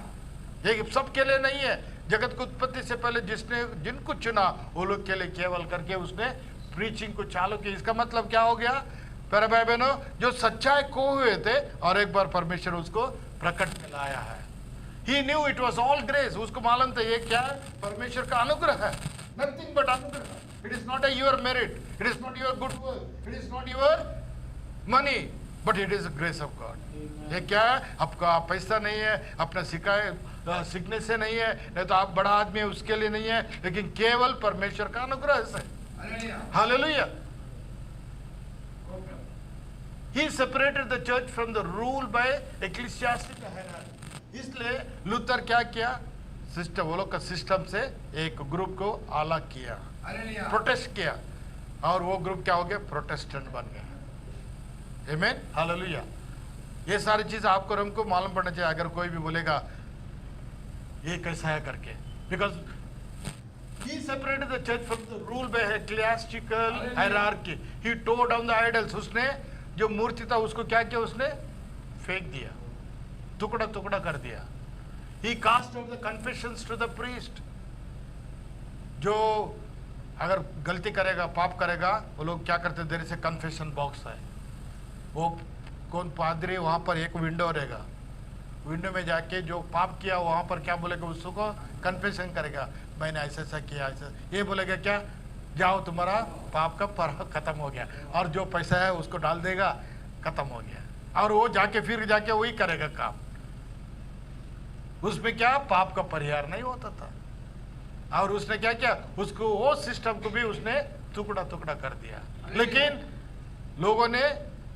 ये सबके लिए नहीं है, जगत को उत्पत्ति से पहले जिसने जिनको चुना वो लोग के लिए केवल करके उसने प्रीचिंग को चालू किया. इसका मतलब क्या हो गया प्यारे भाई बहनों, जो सच्चाई खो हुए थे और एक बार परमेश्वर उसको प्रकट में लाया है. He knew it was all grace. उसको मालूम था ये क्या है, परमेश्वर का अनुग्रह है. Nothing but अनुग्रह. It is not a your merit. It is not your good work. It is not your money. But it is the grace of God. ये क्या है, आपका पैसा नहीं है, अपना सीखने से नहीं है, नहीं तो आप बड़ा आदमी है उसके लिए नहीं है, लेकिन केवल परमेश्वर का अनुग्रह से. Hallelujah. Hallelujah. He separated the church from the rule by ecclesiastical hierarchy. इसलिए लूथर क्या किया, सिस्टम वो लोग का सिस्टम से एक ग्रुप को अलग किया, Hallelujah. प्रोटेस्ट किया, और वो ग्रुप क्या हो गया, प्रोटेस्टेंट बन गया. आमीन, हालेलुया. ये सारी चीज आपको और हमको मालूम पड़ना चाहिए. अगर कोई भी बोलेगा ये कैसा है करके, because he separated the church from the rule by ecclesiastical hierarchy. He tore down the idols. उसने जो मूर्ति था उसको क्या किया, उसने फेंक दिया, टुकड़ा टुकड़ा कर दिया. He cast out the confessions to the priest. जो अगर गलती करेगा, पाप करेगा, वो लोग क्या करते, देर से कन्फेशन बॉक्स है, वो कौन पादरी वहाँ पर एक विंडो रहेगा, विंडो में जाके जो पाप किया वहाँ पर क्या बोलेगा, उसको कन्फेशन करेगा, मैंने ऐसा ऐसा किया, ऐसा. ये बोलेगा क्या, जाओ तुम्हारा पाप का पर खत्म हो गया, और जो पैसा है उसको डाल देगा, खत्म हो गया. और वो जाके फिर जाके वही करेगा काम. उसमें क्या, पाप का परिहार नहीं होता था. और उसने क्या किया, उसको वो सिस्टम को भी उसने टुकड़ा टुकड़ा कर दिया. लेकिन लोगों ने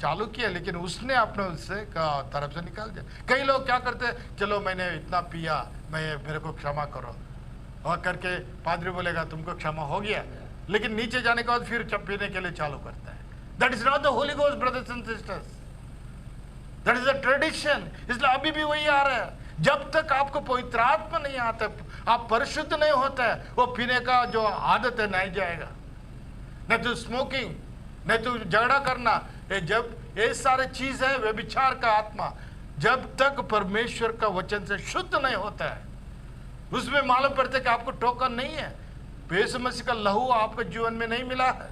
चालू किया, लेकिन उसने अपने उससे तरफ से निकाल दिया. कई लोग क्या करते हैं, चलो मैंने इतना पिया, मेरे को क्षमा करो, और करके पादरी बोलेगा तुमको क्षमा हो गया, लेकिन नीचे जाने के बाद फिर पीने के लिए चालू करता है. That is not the Holi ghost brothers and sisters, that is the tradition. इसलिए अभी भी वही आ रहा है. जब तक आपको पवित्र आत्मा नहीं आता, आप परिशुद्ध नहीं होता है, वो पीने का जो आदत है नहीं जाएगा. नहीं तो स्मोकिंग, नहीं तो झगड़ा करना, जब ये सारे चीज है व्यभिचार का आत्मा, जब तक परमेश्वर का वचन से शुद्ध नहीं होता है, उसमें मालूम पड़ता है कि आपको टोकन नहीं है, यीशु मसीह का लहू आपके जीवन में नहीं मिला है.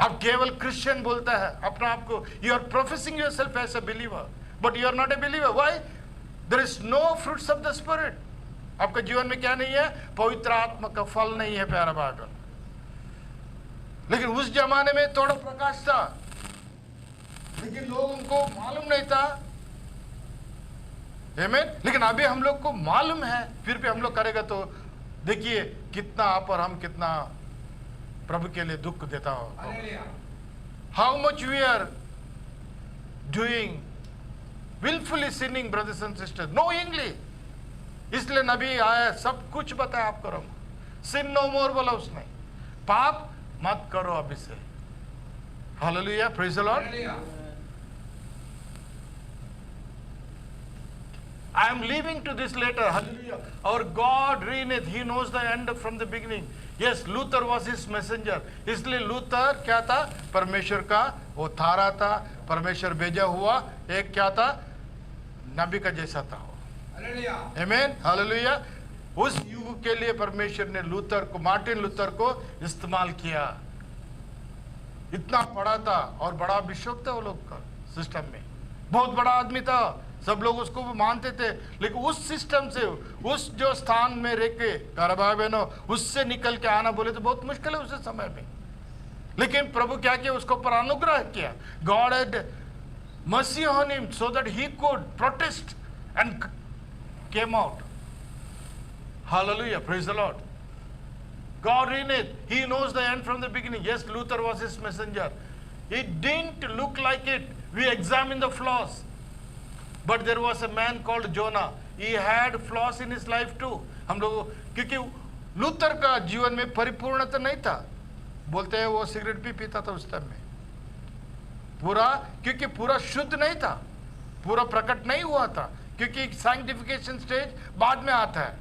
आप केवल क्रिश्चियन बोलता है अपना आपको, you are professing yourself as a believer, but you are not a believer. Why? There is no fruits of the spirit. आपके जीवन में क्या नहीं है, पवित्र आत्मा का फल नहीं है प्यारा भाई. लेकिन उस जमाने में थोड़ा प्रकाश था, लेकिन लोगों को मालूम नहीं था. आमीन. लेकिन अभी हम लोग को मालूम है, फिर भी हम लोग करेगा तो देखिए कितना आप और हम कितना प्रभु के लिए दुख देता हो. Hallelujah. How much we are doing willfully sinning, brothers and sisters, knowingly. इसलिए नबी आया, सब कुछ बताया आपको. हम sin no more बोला उसने, पाप मत करो अभी से. Hallelujah, praise the Lord. Hallelujah. I am leaving to this later. Hallelujah. Our God reigneth. He knows the end from the beginning. Yes, Luther was his messenger. इसलिए लूथर क्या था, परमेश्वर का वो थारा था, परमेश्वर भेजा हुआ एक क्या था, नबी का जैसा था. Hallelujah. आमीन, हालेलुया. उस युग के लिए परमेश्वर ने लूथर को, मार्टिन लूथर को इस्तेमाल किया. इतना बड़ा था और बड़ा बिशप था वो लोग का सिस्टम में, बहुत बड़ा आदमी था, सब लोग उसको मानते थे. लेकिन उस सिस्टम से, उस जो स्थान में रह के प्यारे भाई बहनों, उससे निकल के आना बोले तो बहुत मुश्किल है उस समय में. लेकिन प्रभु क्या किया, उसको पर अनुग्रह किया. God had mercy on him so that he could protest and came out. Hallelujah, praise the Lord. God reigneth. He knows the end from the beginning. Yes, Luther was his messenger. It didn't look like it. We examined the flaws. But there was a man called Jonah. He had flaws in his life too. हम लोग, क्योंकि Luther का जीवन में परिपूर्णता नहीं था. बोलते हैं वो सिगरेट भी पीता था उस टाइम में. पूरा, क्योंकि पूरा शुद्ध नहीं था, पूरा प्रकट नहीं हुआ था, क्योंकि सैंक्टिफिकेशन स्टेज बाद में आता है.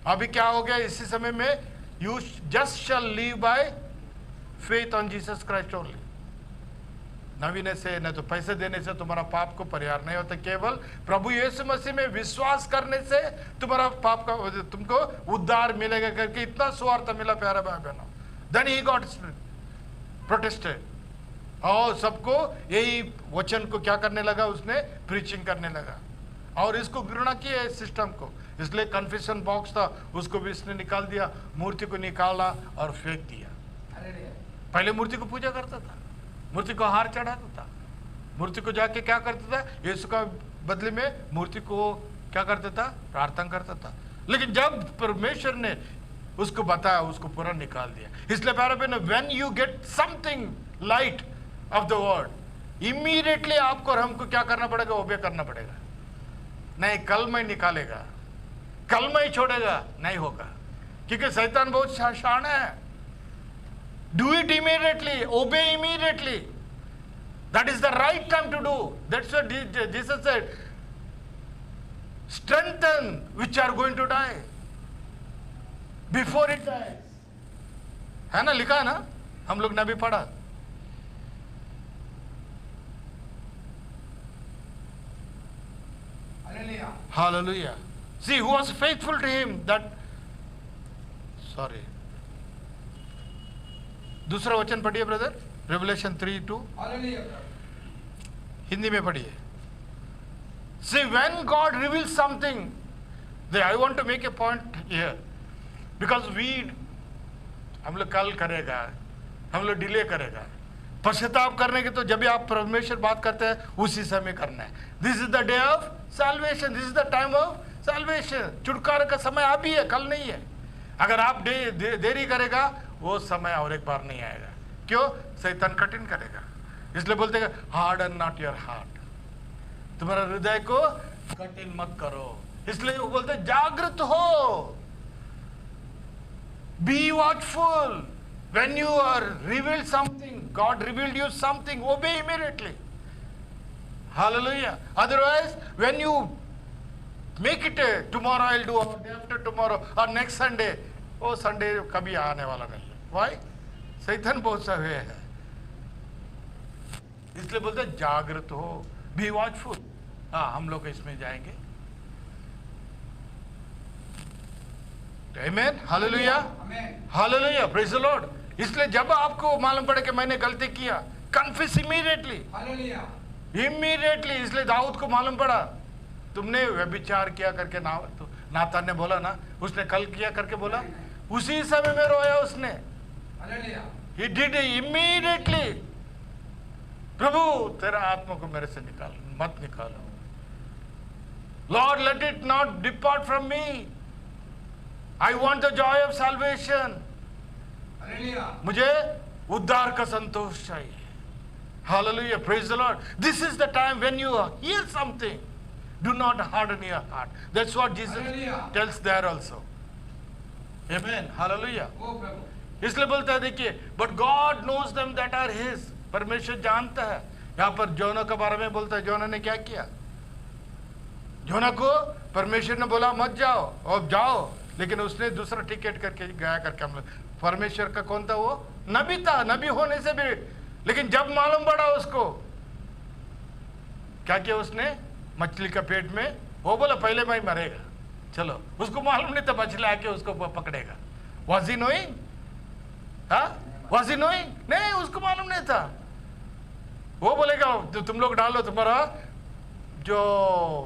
अभी क्या हो गया इसी समय में, you just shall live by faith on Jesus Christ only. नवीन से न तो पैसे देने से तुम्हारा पाप को परिहार नहीं होता, केवल प्रभु यीशु मसीह में विश्वास करने से तुम्हारा पाप का, तुमको उद्धार मिलेगा करके इतना स्वार्थ मिला प्यारा भाई बहनों. देन ही गॉट प्रोटेस्टेड, और सबको यही वचन को क्या करने लगा, उसने प्रीचिंग करने लगा, और इसको घृणा किया इस सिस्टम को. इसलिए कन्फेशन बॉक्स था, उसको भी इसने निकाल दिया, मूर्ति को निकाला और फेंक दिया. पहले मूर्ति को पूजा करता था, मूर्ति को हार चढ़ाता था, मूर्ति को जाके क्या करता था, यीशु का बदले में मूर्ति को क्या करता था, प्रार्थना करता था. लेकिन जब परमेश्वर ने उसको बताया, उसको पूरा निकाल दिया. इसलिए प्यारे बहनों, when you get something light of the word, immediately आपको और हमको क्या करना पड़ेगा, ओबे करना पड़ेगा. नहीं कल मैं निकालेगा, कल मैं छोड़ेगा, नहीं होगा, क्योंकि शैतान बहुत शान है. Do it immediately, obey immediately. That is the right time to do. That's what Jesus said. Strengthen which are going to die before it dies. है ना, लिखा है ना, हम लोग ने भी पढ़ा. Hallelujah. Hallelujah. See, who was faithful to him, that, sorry, दूसरा वचन पढ़िए ब्रदर, रेवलेशन 3:2. हिंदी में पढ़िए. See, when God reveals something, I want to make a point here, because हम लोग कल करेगा, हम लोग डिले करेगा. पश्चाताप करने के तो जब भी आप परमेश्वर बात करते हैं उसी समय करना है. This is the day of salvation, this is the time of salvation. छुटकारे का समय अभी है, कल नहीं है. अगर आप देरी करेगा, वो समय और एक बार नहीं आएगा. क्यों? शैतान कठिन करेगा. इसलिए बोलते हैं हार्डन नॉट योर हार्ट, तुम्हारा हृदय को कठिन मत करो. इसलिए वो बोलते जागृत हो, be watchful. When you are revealed something, God revealed you something, obey immediately. Hallelujah. Otherwise when you make it tomorrow I will do, और डे आफ्टर टुमारो, और नेक्स्ट संडे, वो संडे कभी आने वाला नहीं है. वाई? शैतान बहुत सा है. इसलिए बोलते जागृत हो, बी वॉचफुल. हाँ, हम लोग इसमें जाएंगे. Amen, hallelujah, hallelujah, praise the Lord. इसलिए जब आपको मालूम पड़े कि मैंने गलती किया, कन्फेस इमीडिएटली, इमीडिएटली. इसलिए दाऊद को मालूम पड़ा, तुमने व्यभिचार किया करके नातान ने बोला ना, उसने कल किया करके बोला, उसी समय में रोया उसने. He did it immediately. प्रभु तेरा आत्मा को मेरे से निकाल, मत निकालो. Lord, let it not depart from me. I want the joy of salvation. मुझे उद्धार का संतोष चाहिए. Hallelujah, praise the Lord. This is the time when you hear something, do not harden your heart. That's what Jesus tells there also. Amen, hallelujah. इसलिए बोलता है, देखिए, but God knows them that are his. परमेश्वर जानता है. यहाँ पर जोना के बारे में बोलता है, जोना ने क्या किया? जोना को परमेश्वर ने बोला मत जाओ, और जाओ, लेकिन उसने दूसरा टिकट करके गया करके. हम लोग, परमेश्वर का कौन था? वो नबी था, नबी होने से भी. लेकिन जब मालूम पड़ा उसको, क्या किया उसने? मछली का पेट में, वो बोला पहले मैं मरेगा. चलो, उसको मालूम नहीं था मछली आके उसको पकड़ेगा. Was he knowing? Was he knowing? नहीं, उसको मालूम नहीं था. वो बोलेगा तो तुम लोग डालो, तुम्हारा जो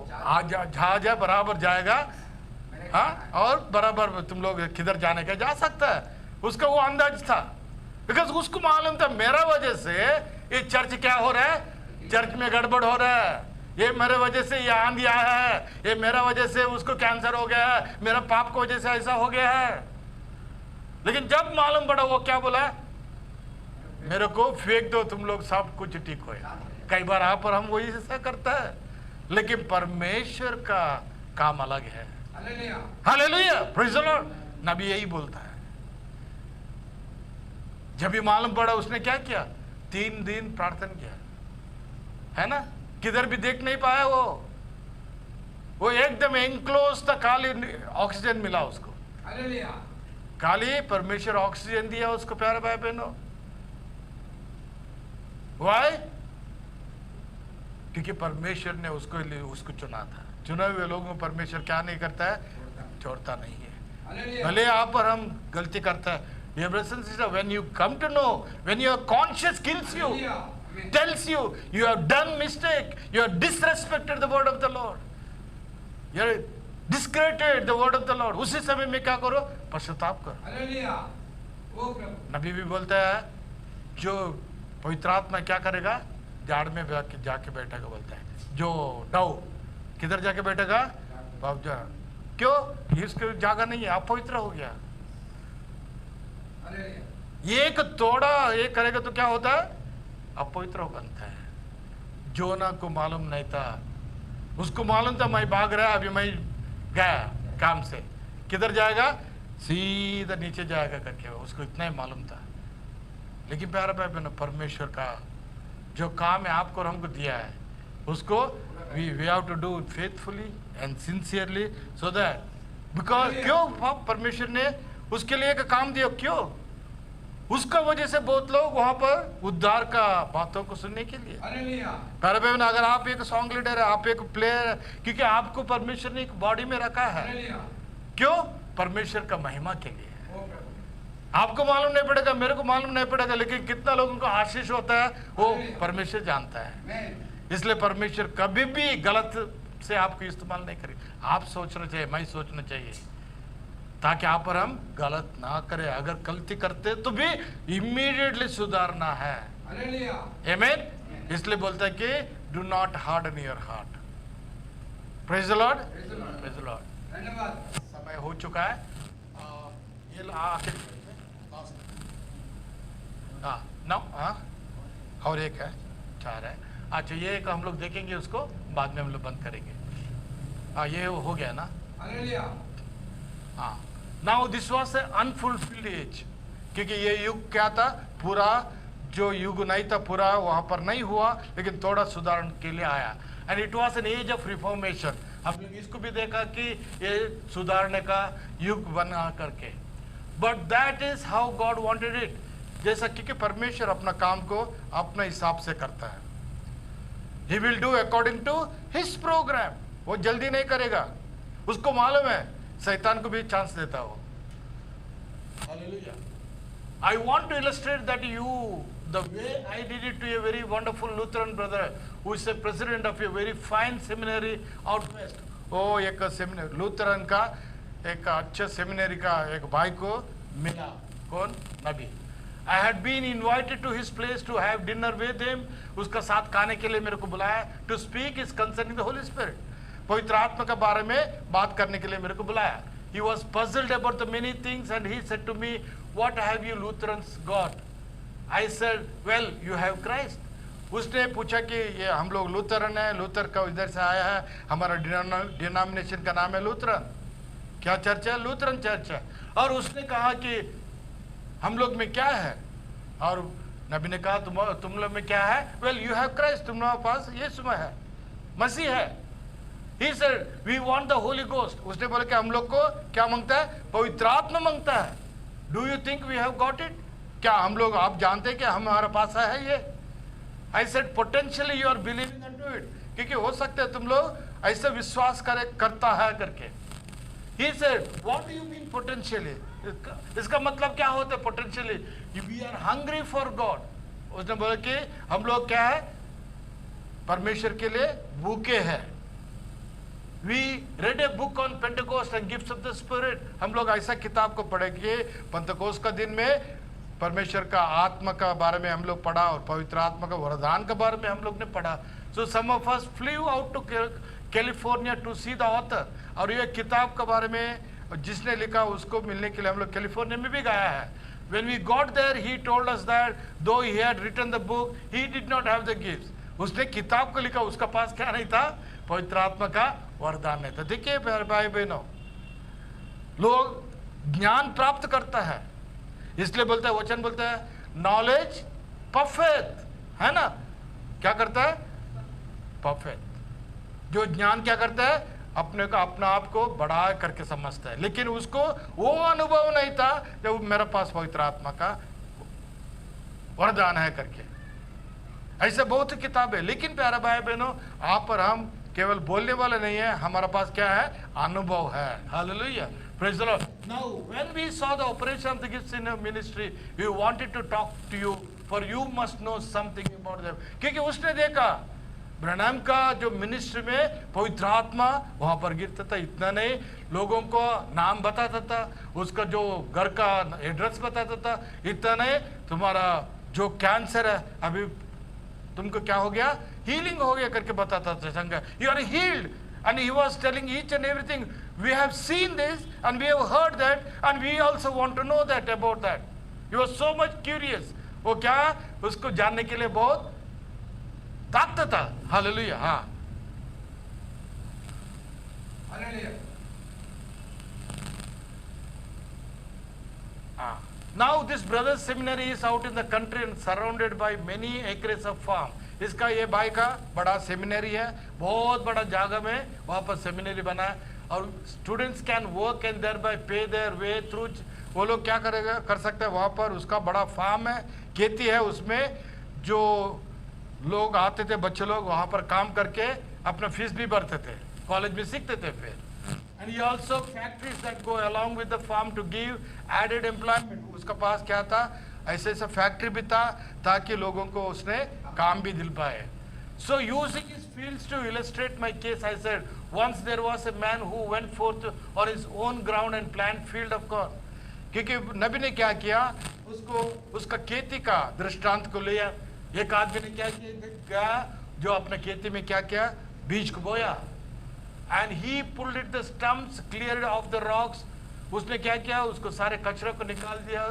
जहाज है बराबर जाएगा, हाँ, और बराबर तुम लोग किधर जाने का जा सकता है. उसका वो अंदाज था, बिकॉज उसको मालूम था मेरा वजह से ये चर्च क्या हो रहा है, चर्च में गड़बड़ हो रहा है, ये मेरे वजह से ये आंधी आया है, ये मेरा वजह से उसको कैंसर हो गया है, मेरा पाप की वजह से ऐसा हो गया है. लेकिन जब मालूम पड़ा वो क्या बोला, मेरे को फेंक दो, तुम लोग सब कुछ ठीक हो। कई बार आप और हम वही ऐसा करता है, लेकिन परमेश्वर का काम अलग है। Hallelujah, praise the Lord. नबी यही बोलता है। जब भी मालूम पड़ा उसने क्या किया, 3 दिन प्रार्थना किया, है ना, किधर भी देख नहीं पाया वो एकदम एनक्लोज था, खाली ऑक्सीजन मिला उसको, खाली परमेश्वर ऑक्सीजन दिया उसको। प्यारे भाई बहनों, वाई? क्योंकि परमेश्वर ने उसको चुना था। चुने हुए लोगों को परमेश्वर क्या नहीं करता है, छोड़ता नहीं है। भले आप और हम गलती करता है। Dear brothers and sisters, when you come to know, when your conscience kills you, tells you you have done mistake, you have disrespected the word of the Lord, you have discredited the word of the Lord, उसी समय में क्या करो, पश्चाताप करो। नबी भी बोलता है, जो पवित्र आत्मा क्या करेगा, झाड़ में जाके बैठेगा, बोलता है। जो डव किधर जाके बैठेगा, क्यों? इसको जागा नहीं है, अपवित्र हो गया। एक तोड़ा एक करेगा तो क्या होता है, अपवित्र बनता है। जोना को मालूम नहीं था, उसको मालूम था मैं भाग रहा, अभी मैं गया काम से, किधर जाएगा, सीधा नीचे जाएगा करके, उसको इतना ही मालूम था। लेकिन प्यारा भाई बहनों, परमेश्वर का जो काम है आपको और हमको दिया है, उसको we have to do it faithfully and sincerely, so that because क्यों परमेश्वर ने उसके लिए एक काम दिया, क्यों? उसका वजह से बहुत लोग वहां पर उद्धार का बातों को सुनने के लिए। प्यारे बहन, अगर आप एक सॉन्ग लीडर है, आप एक प्लेयर है, क्योंकि आपको परमेश्वर ने एक बॉडी में रखा है, क्यों? परमेश्वर का महिमा के लिए। आपको मालूम नहीं पड़ेगा, मेरे को मालूम नहीं पड़ेगा, लेकिन कितना लोगों को आशीष होता है वो परमेश्वर जानता है। इसलिए परमेश्वर कभी भी गलत से आपको इस्तेमाल नहीं करे। आप सोचना चाहिए, मैं सोचना चाहिए, ताकि आप और हम गलत ना करें। अगर गलती करते तो भी इमीडिएटली सुधारना है। आमीन। इसलिए बोलता है कि do not harden your heart. Praise the Lord, praise the Lord. धन्यवाद। समय हो चुका है। ये आखिर और एक है, 4 है। अच्छा, ये एक हम लोग देखेंगे, उसको बाद में हम लोग बंद करेंगे। ये हो गया ना। हाँ, now this was a unfulfilled age, क्योंकि ये युग क्या था, पूरा जो युग नहीं था पूरा वहां पर नहीं हुआ, लेकिन थोड़ा सुधारण के लिए आया। And it was an age of reformation. हम लोग इसको भी देखा कि ये सुधारने का युग बना करके, but that is how God wanted it. जैसा क्योंकि परमेश्वर अपना काम को अपने हिसाब से करता है। He will do according to his program। वो जल्दी नहीं करेगा, उसको मालूम है, शैतान को भी चांस देता हो। Hallelujah। I want to illustrate that the way I did it to a very wonderful Lutheran brother who is a president of a very fine seminary out west। वो एक सेमिनरी, लूथरन का एक अच्छे seminary का एक भाई को मिला। कौन? नबी। I had been invited to his place to have dinner with him। उसका साथ खाने के लिए मेरे को बुलाया। To speak is concerning the Holy Spirit। पवित्र आत्मा के बारे में बात करने के लिए मेरे को बुलाया। He was puzzled about the many things and he said to me, "What have you Lutherans got?" I said, "Well, you have Christ." उसने पूछा कि ये हम लोग लूथरन है, लूथर का इधर से आया है, हमारा डिनोमिनेशन का नाम है लूथरन। क्या चर्च है? लूथरन चर्च है। और उसने कहा कि हम लोग में क्या है? और नबी ने कहा तुम लोग में क्या है? वेल यू हैव क्राइस्ट, तुम लोगों के पास यीशु है, मसीह है। He said, we want the Holy Ghost। उसने बोला कि हम लोग को क्या मांगता है? पवित्र आत्मा मांगता है। Do you think we have got it? क्या हम लोग, आप जानते हैं कि हमारे पास है ये? I said, potentially you are believing into it। क्योंकि हो सकता है तुम लोग ऐसे विश्वास करता है करके। He said, what do you mean potentially? इसका मतलब क्या होता है potentially? We are hungry for God। उसने बोला कि हम लोग क्या है? परमेश्वर के लिए भूखे हैं। We read a book on Pentecost and gifts of the Spirit। हम लोग ऐसा किताब को पढ़ेंगे, पेंटेकोस्ट का दिन में परमेश्वर का आत्मा का बारे में हम लोग पढ़ा और पवित्र आत्मा का वरदान के बारे में हम लोग ने पढ़ा। So some of us flew out to California to see the author। और ये किताब के बारे में और जिसने लिखा उसको मिलने के लिए हम लोग कैलिफोर्निया में भी गया है. When we got there, he told us that though he had written the book, he did not have the gifts. उसने किताब को लिखा, उसका पास क्या नहीं था? पवित्र आत्मा का वरदान नहीं था. देखिए भाई बहनों, लोग ज्ञान प्राप्त करता है, इसलिए बोलता है, वचन बोलता है नॉलेज परफेक्ट, है ना? क्या करता है? परफेक्ट. जो ज्ञान क्या करता है? अपने को, अपना आप को बड़ा करके समझता है. लेकिन उसको वो अनुभव नहीं था जब मेरे पास पवित्र आत्मा का वरदान है करके. ऐसे बहुत किताब है. लेकिन प्यारा भाई बहनों, आप और हम केवल बोलने वाले नहीं है, हमारा पास क्या है? अनुभव है. Hallelujah, praise the Lord. Now when we saw the operation of the gifts in ministry, we wanted to talk to you, for you must know something about them. क्योंकि उसने देखा ब्रैनम का जो मिनिस्ट्री में पवित्र आत्मा वहां पर गिरता था. इतना नहीं, लोगों को नाम बताता था, उसका जो घर का एड्रेस बताता था. इतना नहीं, तुम्हारा जो कैंसर है अभी तुमको क्या हो गया? हीलिंग हो गया करके बताता था. Son you are healed, and he was telling each and everything. We have seen this and we have heard that and we also want to know that about that. He was so much curious. वो क्या? उसको जानने के लिए बहुत ताकत था. Hallelujah. हाँ, hallelujah. Now this brother's seminary is out in the country and surrounded by many acres of farm. इसका ये भाई का बड़ा सेमिनरी है, बहुत बड़ा जगह में वहाँ पर सेमिनरी बना है. और students can work and thereby pay their way through. वो लोग क्या करेगा, कर सकते हैं वहाँ पर. उसका बड़ा फार्म है, खेती है. उसमें जो लोग आते थे, बच्चे लोग वहाँ पर काम करके अपना फीस भी भरते थे, कॉलेज में सीखते थे फिर. And he also factories that go along with the farm to give added employment. उसका पास क्या था? ऐसे ऐसे फैक्ट्री भी था ताकि लोगों को उसने काम भी दिल पाए. So using his fields to illustrate my case, I said, once there was a man who went forth on his own ground and planted field of corn. क्योंकि नबी ने क्या किया, उसको उसका खेती का दृष्टांत को लिया. एक आदमी ने क्या किया, जो अपने खेती में क्या किया, बीज को बोया. And he pulled it the stumps, cleared off the rocks. उसने क्या किया, उसको सारे कचरे को निकाल दिया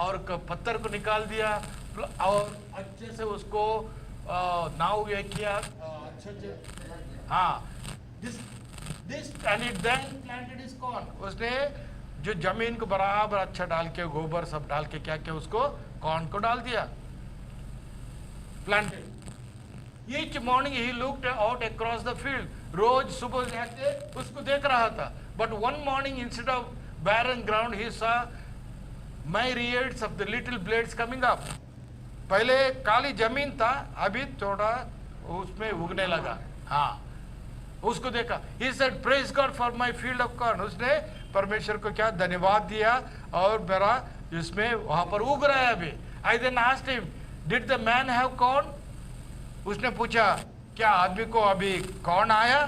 और पत्थर को निकाल दिया और अच्छे से उसको नाव ये किया अच्छे से. हाँ, this and it then planted his corn. उसने जो जमीन को बराबर अच्छा डाल के, गोबर सब डाल के क्या किया, उसको कॉर्न को डाल दिया. Planted. Each morning he looked out across the field. रोज सुबह जाके उसको देख रहा था. But one morning instead of barren ground he saw myriads of the little blades coming up. पहले काली जमीन था, अभी थोड़ा उसमें उगने लगा. हाँ, उसको देखा. He said, praise God for my field of corn. उसने परमेश्वर को क्या धन्यवाद दिया और मेरा इसमें वहां पर उग रहा है अभी. I then asked him, did the man have corn? उसने पूछा, क्या आदमी को अभी कौन आया?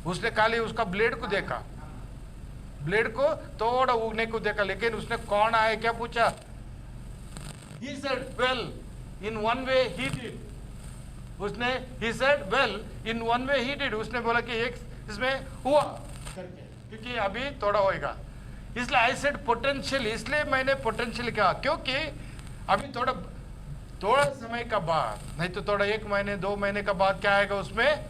उसने खाली उसका ब्लेड को देखा, ब्लेड को थोड़ा उगने को देखा, लेकिन उसने कौन आया क्या पूछा. He said, well, in one way he did. उसने he said, well, in one way he did. उसने बोला कि एक इसमें हुआ करके, क्योंकि अभी थोड़ा होएगा. इसलिए I said potential, इसलिए मैंने potential कहा, क्योंकि अभी थोड़ा समय का बाद, नहीं तो थोड़ा 1 महीने 2 महीने का बाद क्या आएगा, उसमें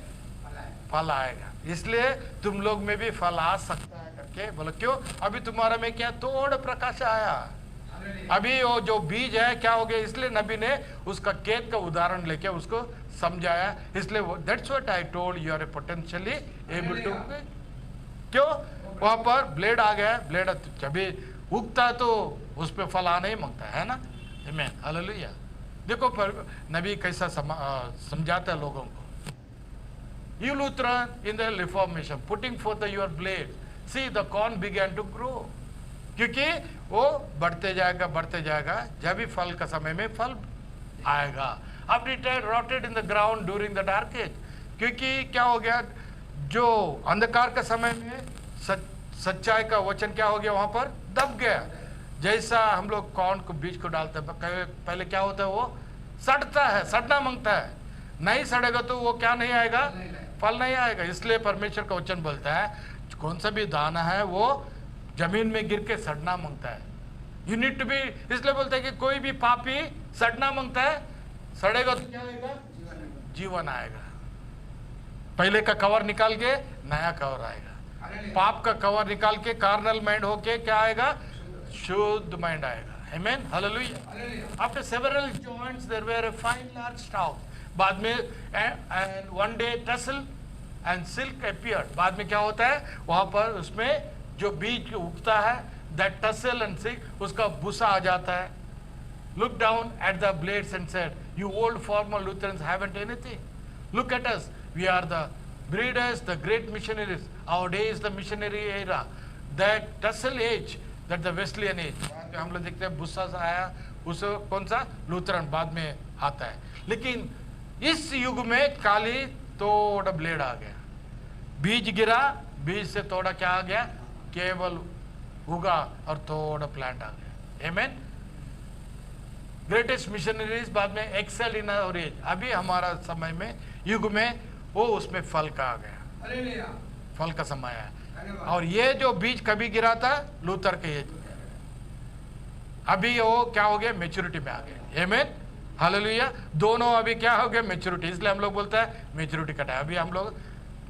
फल आएगा. इसलिए तुम लोग में भी फल आ सकता है करके बोला. क्यों? अभी तुम्हारा में क्या थोड़ा प्रकाश आया, अभी वो जो बीज है क्या हो गया. इसलिए नबी ने उसका खेत का उदाहरण लेके उसको समझाया. इसलिए that's what I told, you are a potentially able to. क्यों? वहां पर ब्लेड आ गया. ब्लेड जब उगता है तो उस पर फल आना ही मांगता है ना. आमीन, हालेलुया. देखो पर नबी कैसा समझाता है लोगों को. You Lutheran in the Reformation putting forth your blade, see the corn began to grow. क्योंकि वो बढ़ते जाएगा, जब भी फल का समय में फल आएगा. अब it had rotted in the ground during the dark age. क्योंकि क्या हो गया, जो अंधकार का समय में सच्चाई का वचन क्या हो गया, वहां पर दब गया. जैसा हम लोग कॉर्न को बीज को डालते हैं, पहले क्या होता है, वो सड़ता है, सड़ना मांगता है. नहीं सड़ेगा तो वो क्या नहीं आएगा, फल नहीं आएगा। इसलिए परमेश्वर का वचन बोलता है कौन सा भी दाना है वो जमीन में गिर के सड़ना मांगता है। यू नीड टू बी, इसलिए बोलते हैं कि कोई भी पापी सड़ना मांगता है, सड़ेगा तो क्या आएगा? जीवन आएगा। पहले का कवर निकाल के नया कवर आएगा। पाप का कवर निकाल के कार्नल माइंड होके क्या आएगा? शुद्ध माइंड आएगा। Amen, hallelujah. After several joints there were a fine large stalk. बाद में and one day tassel and silk appeared. बाद में क्या होता है वहाँ पर? उसमें जो बीज उगता है that tassel and silk उसका भूसा आ जाता है। Looked down at the blades and said, "You old formal Lutherans haven't anything. Look at us. We are the breeders, the great missionaries. Our day is the missionary era. That tassel age, that the Wesleyan age." हम लोग देखते हैं भूसा सा आया, उस कौन सा? लूथरन बाद में आता है। लेकिन इस युग में काली तोड़ा ब्लेड आ गया। बीज गिरा, बीज से तोड़ा क्या आ गया? केवल उगा और थोड़ा प्लांट आ गया। आमेन। ग्रेटेस्ट मिशनरीज बाद में एक्सेल इन आवर एज। अभी हमारा समय में युग में वो उसमें फल का आ गया, फल का समय है। और ये जो बीज कभी गिरा था लूथर के एज में, अभी वो क्या हो गया? मेच्योरिटी में आ गए। आमेन, हालेलुया। दोनों अभी क्या हो गए? मेच्योरिटी। इसलिए हम लोग बोलते हैं मेच्योरिटी कटा है। अभी हम लोग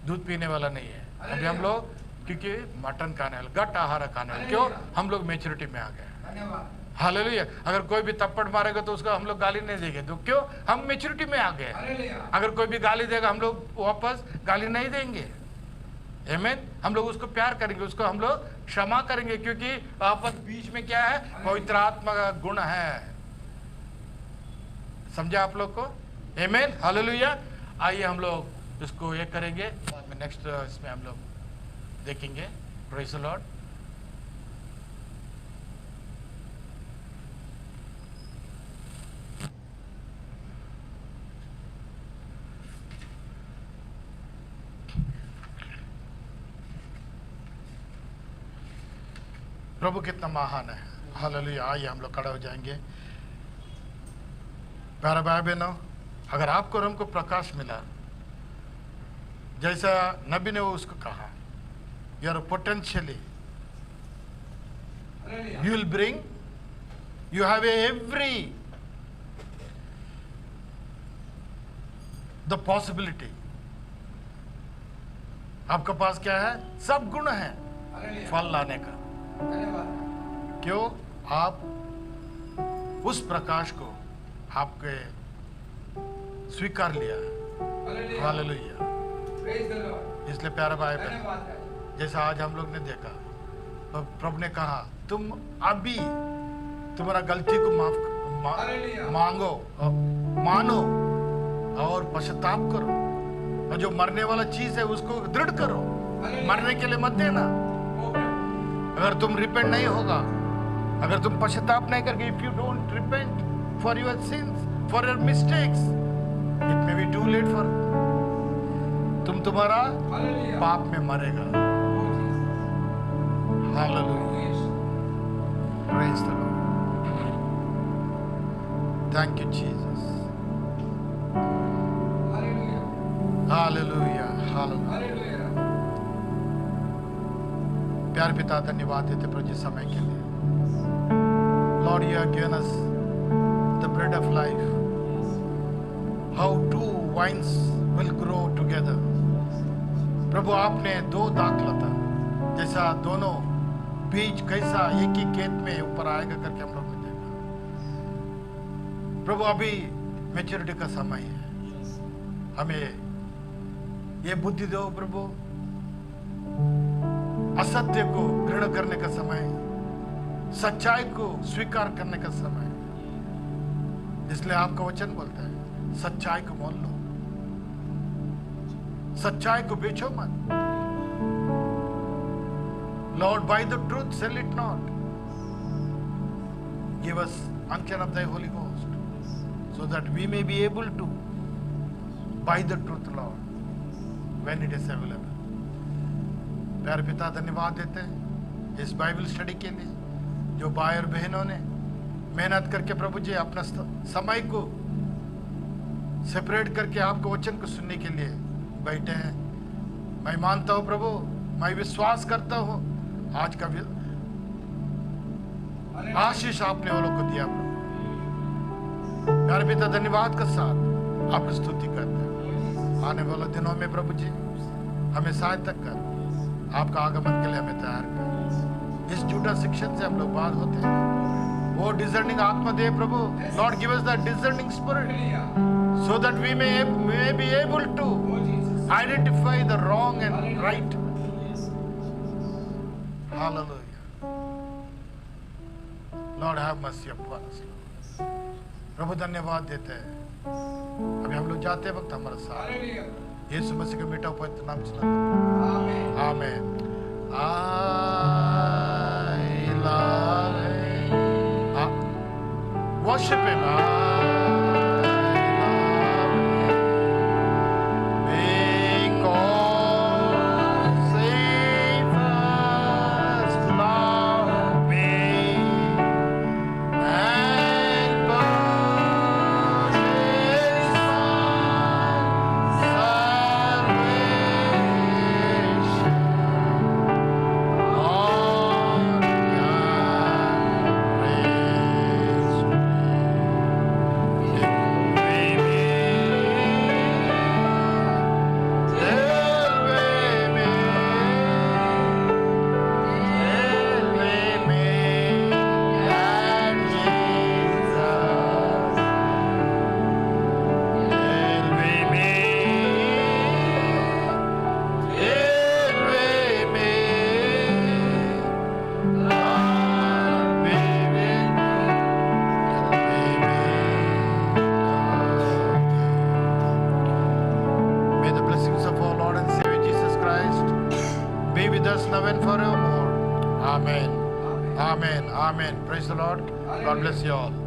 दूध पीने वाला नहीं है, अभी हम लोग क्योंकि मटन खाने वाले, गट आहार खाने वाले। क्यों? हम लोग मेच्योरिटी में आ गए। हालेलुया। अगर कोई भी थप्पड़ मारेगा तो उसको हम लोग गाली नहीं देंगे, तो क्यों? हम मेच्योरिटी में आ गए। अगर कोई भी गाली देगा हम लोग वापस गाली नहीं देंगे। आमीन। हम लोग उसको प्यार करेंगे, उसको हम लोग क्षमा करेंगे, क्योंकि वहां पर बीच में क्या है? पवित्र आत्मा का गुण है। समझा आप लोग को? आमीन, हालेलुया। आइए हम लोग इसको ये करेंगे, बाद में नेक्स्ट इसमें हम लोग देखेंगे। Praise the Lord. प्रभु कितना महान है। हालेलुया। आइए हम लोग खड़े हो जाएंगे। प्यारे भाई बहनों, अगर आपको और हमको प्रकाश मिला, जैसा नबी ने वो उसको कहा, you are potentially, you will bring, you have every the possibility. आपके पास क्या है? सब गुण है फल लाने का। क्यों? आप उस प्रकाश को आपके स्वीकार लिया। हालेलुया। इसलिए प्यारे भाई बहन, जैसा आज हम लोग ने देखा, तो प्रभु ने कहा तुम अभी तुम्हारा गलती को मांगो, मानो और पश्चाताप करो, और जो मरने वाला चीज है उसको दृढ़ करो, मरने के लिए मत देना। अगर तुम रिपेंट नहीं होगा, अगर तुम पश्चाताप नहीं करके, if you don't repent for your sins, for your mistakes, it may be too late for, तुम तुम्हारा पाप में मरेगा। Hallelujah, praise the lord, thank you Jesus, hallelujah, hallelujah. प्यार पिता, धन्यवाद देते प्रभु जी समय के लिए। Lord, you have given us the bread of life, how two vines will grow together. प्रभु, आपने दो दाखला था, जैसा दोनों बीज कैसा एक ही खेत में ऊपर आएगा करके हम लोग ने देखा। प्रभु, अभी मैच्योरिटी का समय है, हमें ये बुद्धि दो प्रभु। असत्य को घृणा करने का समय, सच्चाई को स्वीकार करने का समय। इसलिए आपका वचन बोलता है सच्चाई को मोल लो, सच्चाई को बेचो मत। Lord, buy the truth sell it not, give us unction of thy Holy Ghost, so that we may be able to buy the truth, Lord, when it is available. प्यारे पिता, धन्यवाद देते हैं इस बाइबल स्टडी के लिए, जो भाई और बहनों ने मेहनत करके प्रभु जी अपना समय को सेपरेट करके आपको वचन को सुनने के लिए बैठे हैं, मैं मानता हूँ प्रभु, मैं विश्वास करता हूँ आज का आशीष आपने वो लोग को दिया प्रभु। प्यारे पिता धन्यवाद के साथ आपकी स्तुति करते हैं। आने वाले दिनों में प्रभु जी हमें सहायता कर, आपका आगमन के लिए हमें तैयार कर। इस झूठा शिक्षण से हम लोग बाहर होते हैं, वो डिजर्निंग आत्मा दे प्रभु। Lord give us the discerning spirit so that we may be able to identify the wrong and right. Hallelujah. Lord have mercy upon us. प्रभु धन्यवाद देते हैं। अभी हम लोग जाते वक्त हमारे साथ यीशु मसीह के मीठा पवित्र नाम से आमीन। I love him. Worship him. Now and forevermore. Amen. Amen. Amen. Praise the Lord. God bless you all.